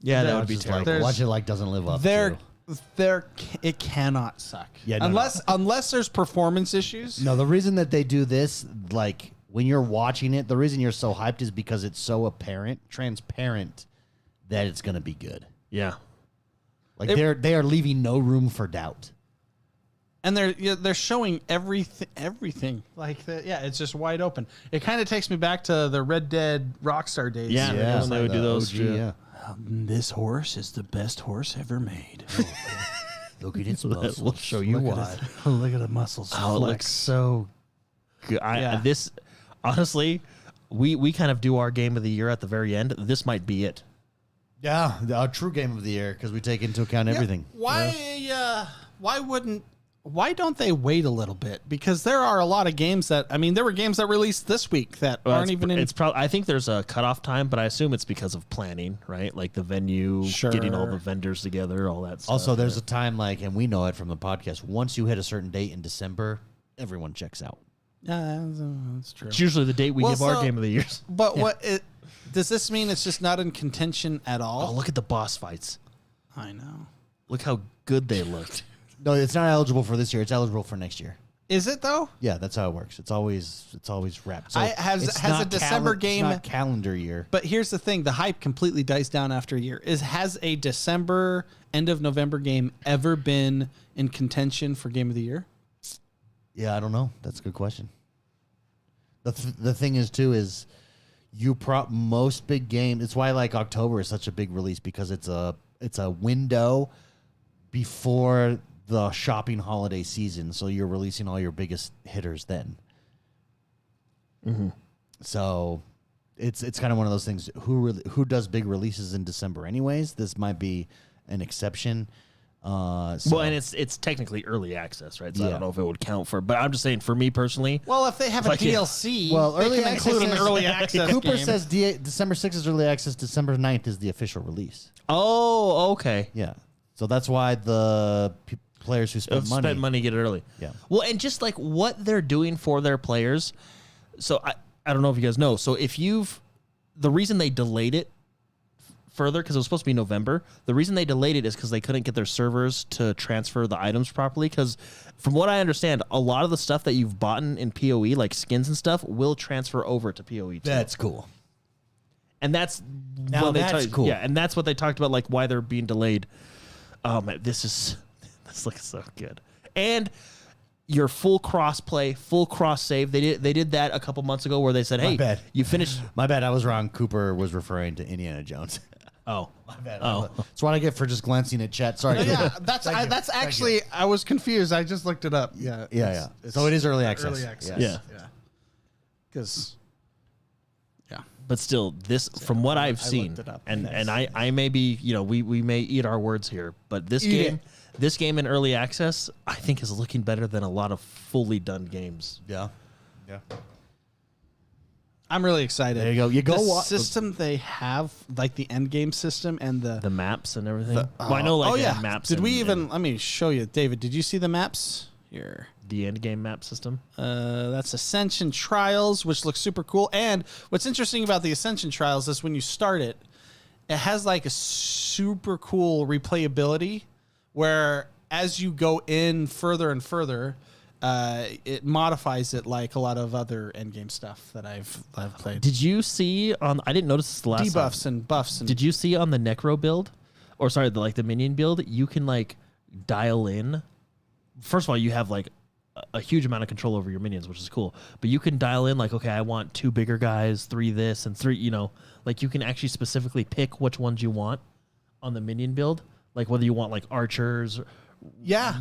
Yeah, that Watch would be Just terrible. like, watch it like doesn't live up to. It cannot suck. Yeah, no, unless there's performance issues. No, the reason that they do this, like when you're watching it, the reason you're so hyped is because it's so transparent that it's gonna be good. Yeah. Like they are leaving no room for doubt. And they're showing everything. Like it's just wide open. It kind of takes me back to the Red Dead Rockstar days. Yeah, when they would do those. OG, yeah. This horse is the best horse ever made. Look at its muscles. We'll show you why. Look at the muscles. Oh, it looks so good. Yeah. This, honestly, we kind of do our game of the year at the very end. This might be it. Yeah, a true game of the year because we take into account everything. Why don't they wait a little bit? Because there are a lot of games there were games that released this week that aren't even in. It's probably. I think there's a cutoff time, but I assume it's because of planning, right? Like the venue, getting all the vendors together, all that stuff. Also, there's a time and we know it from the podcast. Once you hit a certain date in December, everyone checks out. Yeah, that's true. It's usually the date we give our game of the years. But does this mean it's just not in contention at all? Oh, look at the boss fights. I know. Look how good they looked. No, it's not eligible for this year. It's eligible for next year. Is it though? Yeah, that's how it works. It's always wrapped. So has it's a not December game? It's not calendar year. But here's the thing: the hype completely dies down after a year. Has a December end of November game ever been in contention for game of the year? Yeah, I don't know. That's a good question. The thing is too is most big games. It's why like October is such a big release because it's a window before the shopping holiday season, so you're releasing all your biggest hitters then. Mm-hmm. So it's kind of one of those things. Who does big releases in December anyways? This might be an exception. Well, and it's technically early access, right? So I Yeah. don't know if it would count for. But I'm just saying, for me personally, Well, if they have a Like, yeah. DLC, Well, they early can access include an is- early access Cooper game. says December 6th is early access. December 9th is the official release. oh, okay. Yeah. So that's why the players who spend money. Spend money, get it early. Yeah. Well, and just like what they're doing for their players. So I don't know if you guys know. So the reason they delayed it further, because it was supposed to be November, the reason they delayed it is because they couldn't get their servers to transfer the items properly. Because from what I understand, a lot of the stuff that you've bought in PoE, like skins and stuff, will transfer over to PoE too. That's cool. And that's Now what that's cool. Yeah, and that's what they talked about, like why they're being delayed. Man, this looks so good. And your full cross play, full cross save. They did that a couple months ago where they said, "Hey, bad. you finished." My bad. I was wrong. Cooper was referring to Indiana Jones. Oh, My bad. Oh. That's what I get for just glancing at chat. Sorry. Yeah, Cooper. that's actually I was confused. I just looked it up. Yeah, Yeah. So it is early access. Early access. Yes. Yeah. Because but still, this from what I've I seen, looked it up. and I may be, we may eat our words here, but this game in early access, I think is looking better than a lot of fully done games. Yeah. I'm really excited. There you go. You go The wa- system they have, like the end game system and The maps and everything. Well, I know, like, they have maps. Did we and- even? and Let me show you, David. Did you see the maps here? the end game map system? That's Ascension Trials, which looks super cool. And what's interesting about the Ascension Trials is when you start it, it has like a super cool replayability where as you go in further and further, it modifies it like a lot of other endgame stuff that I've played. Did you see on? I didn't notice this the last time. Debuffs and buffs. And Did you see on the Necro build, or sorry, the minion build? You can like dial in. First of all, you have like a huge amount of control over your minions, which is cool. But you can dial in like, okay, I want 2 bigger guys, 3 this, and 3. Like you can actually specifically pick which ones you want on the minion build. Like whether you want like archers, yeah.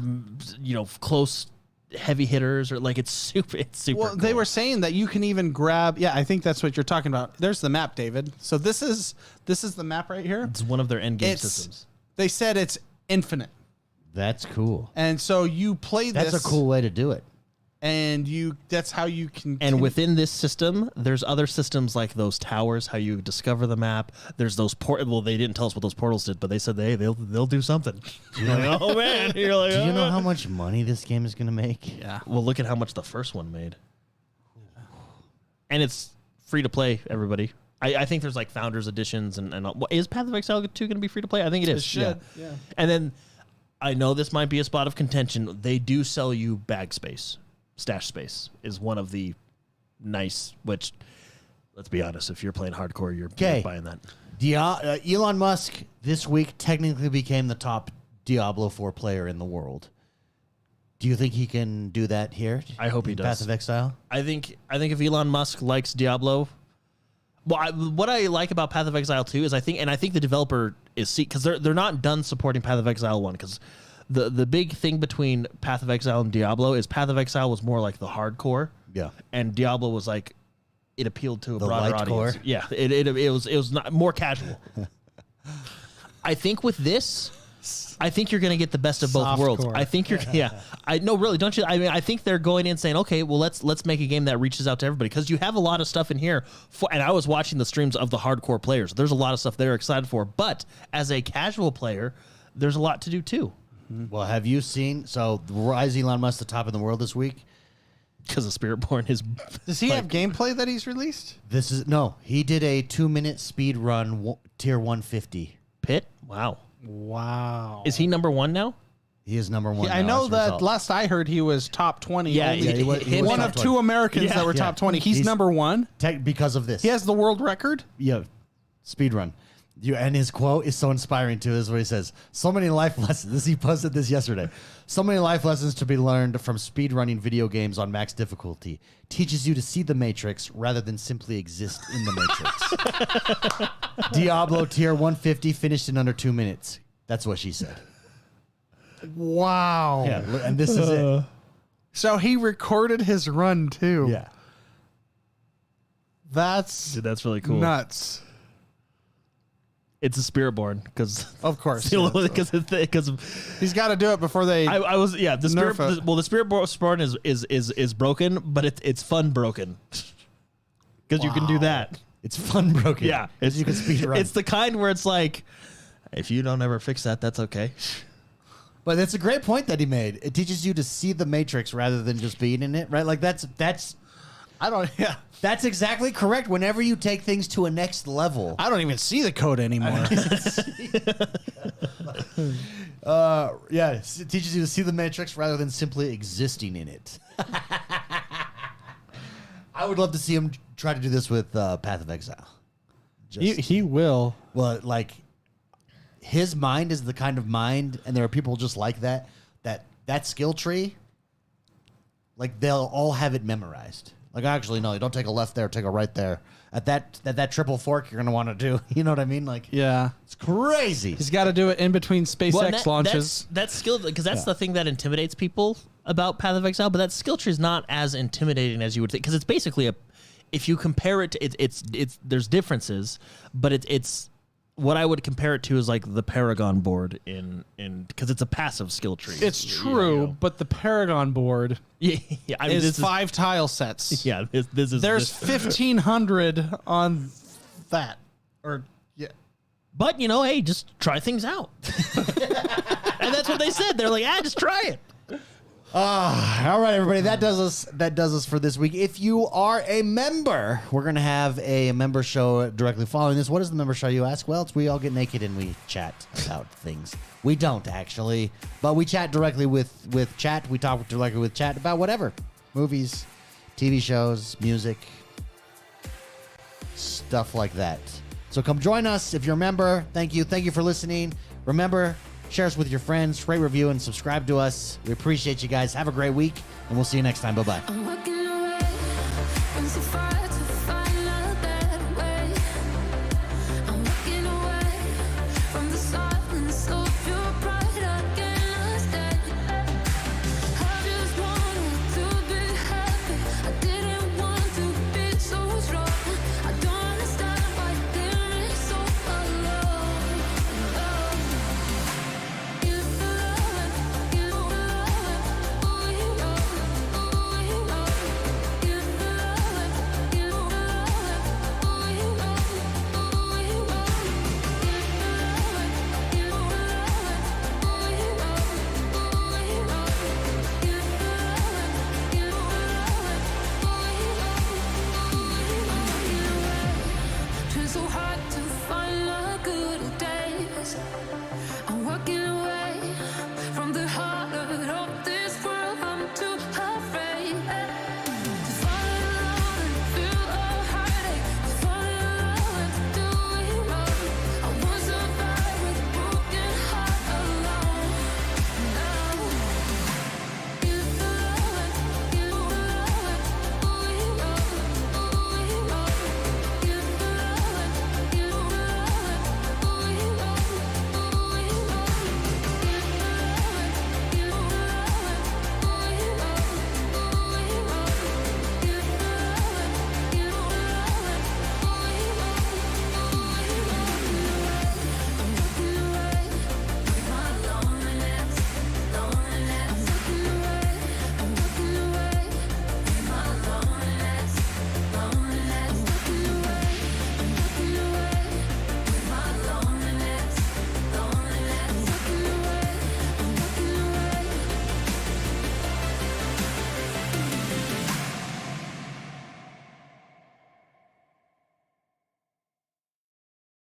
close heavy hitters, or like it's super. Well, cool. they were saying that you can even grab. Yeah, I think that's what you're talking about. There's the map, David. So this is the map right here. It's one of their end game It's- systems. They said it's infinite, That's cool. and so you play this. That's a cool way to do it. And that's how you can. And within this system, there's other systems like those towers, how you discover the map. There's those Well, they didn't tell us what those portals did, but they said they'll do something. You're like, oh man, you're like, Do you know "Oh." how much money this game is going to make? Yeah. Well, look at how much the first one made. and it's free to play. Everybody, I think there's like Founders Editions and is Path of Exile 2 going to be free to play? I think it is. It should. Yeah. And then I know this might be a spot of contention. They do sell you bag space, stash space is one of the nice. Which, let's be honest, if you're playing hardcore, you're buying that. Elon Musk this week technically became the top Diablo 4 player in the world. Do you think he can do that here? I hope he does. Path of Exile? I think if Elon Musk likes Diablo, what I like about Path of Exile 2 is I think the developer is because they're not done supporting Path of Exile 1 because the big thing between Path of Exile and Diablo is Path of Exile was more like the hardcore, and Diablo was like it appealed to a broader audience. Yeah, it was not more casual. I think with this, I think you're going to get the best of both worlds. I think you're, really, don't you? I mean, I think they're going in saying, okay, well, let's make a game that reaches out to everybody because you have a lot of stuff in here. And I was watching the streams of the hardcore players. There's a lot of stuff they're excited for, but as a casual player, there's a lot to do too. Well, have you seen? So, why is Elon Musk the top in the world this week? Because of Spiritborn is. Does he have gameplay that he's released? He did a 2-minute speed run tier 150. Pit? Wow. Is he number 1 now? He is number 1. I know that last I heard he was top 20. Yeah, he was one top of 20. 2 Americans that were top 20. He's number 1. Because of this. He has the world record? Yeah, speed run. And his quote is so inspiring too. Is where he says, "So many life lessons." He posted this yesterday. So many life lessons to be learned from speedrunning video games on max difficulty. Teaches you to see the Matrix rather than simply exist in the Matrix. Diablo tier 150 finished in under 2 minutes. That's what she said. Wow. Yeah, and this is it. So he recorded his run too. Yeah. That's really cool. Nuts. It's a Spiritborn because of course because he's got to do it before they. The Spiritborn is broken, but it's fun broken because you can do that. It's fun broken. Yeah, you can speed run. It's the kind where it's like, if you don't ever fix that, that's okay. But that's a great point that he made. It teaches you to see the Matrix rather than just being in it, right? Like that's. That's exactly correct. Whenever you take things to a next level. I don't even see the code anymore. It teaches you to see the Matrix rather than simply existing in it. I would love to see him try to do this with Path of Exile. He will. Well, like, his mind is the kind of mind, and there are people just like that skill tree, like, they'll all have it memorized. Like, actually, no, you don't take a left there, take a right there. At that triple fork you're going to want to do. You know what I mean? Like, yeah. It's crazy. He's got to do it in between SpaceX launches. That's skill, because that's the thing that intimidates people about Path of Exile, but that skill tree is not as intimidating as you would think, because it's basically if you compare it to, it's there's differences, but it's what I would compare it to is like the Paragon board in because it's a passive skill tree. It's true, but the Paragon board is 5 tile sets. Yeah, there's 1,500 on that. But hey, just try things out. And that's what they said. They're like, just try it. All right, everybody. That does us for this week. If you are a member, we're going to have a member show directly following this. What is the member show, you ask? Well, we all get naked and we chat about things. We don't, actually. But we chat directly with chat. We talk directly with chat about whatever. Movies, TV shows, music, stuff like that. So come join us if you're a member. Thank you. Thank you for listening. Remember, share us with your friends, rate, review, and subscribe to us. We appreciate you guys. Have a great week, and we'll see you next time. Bye-bye.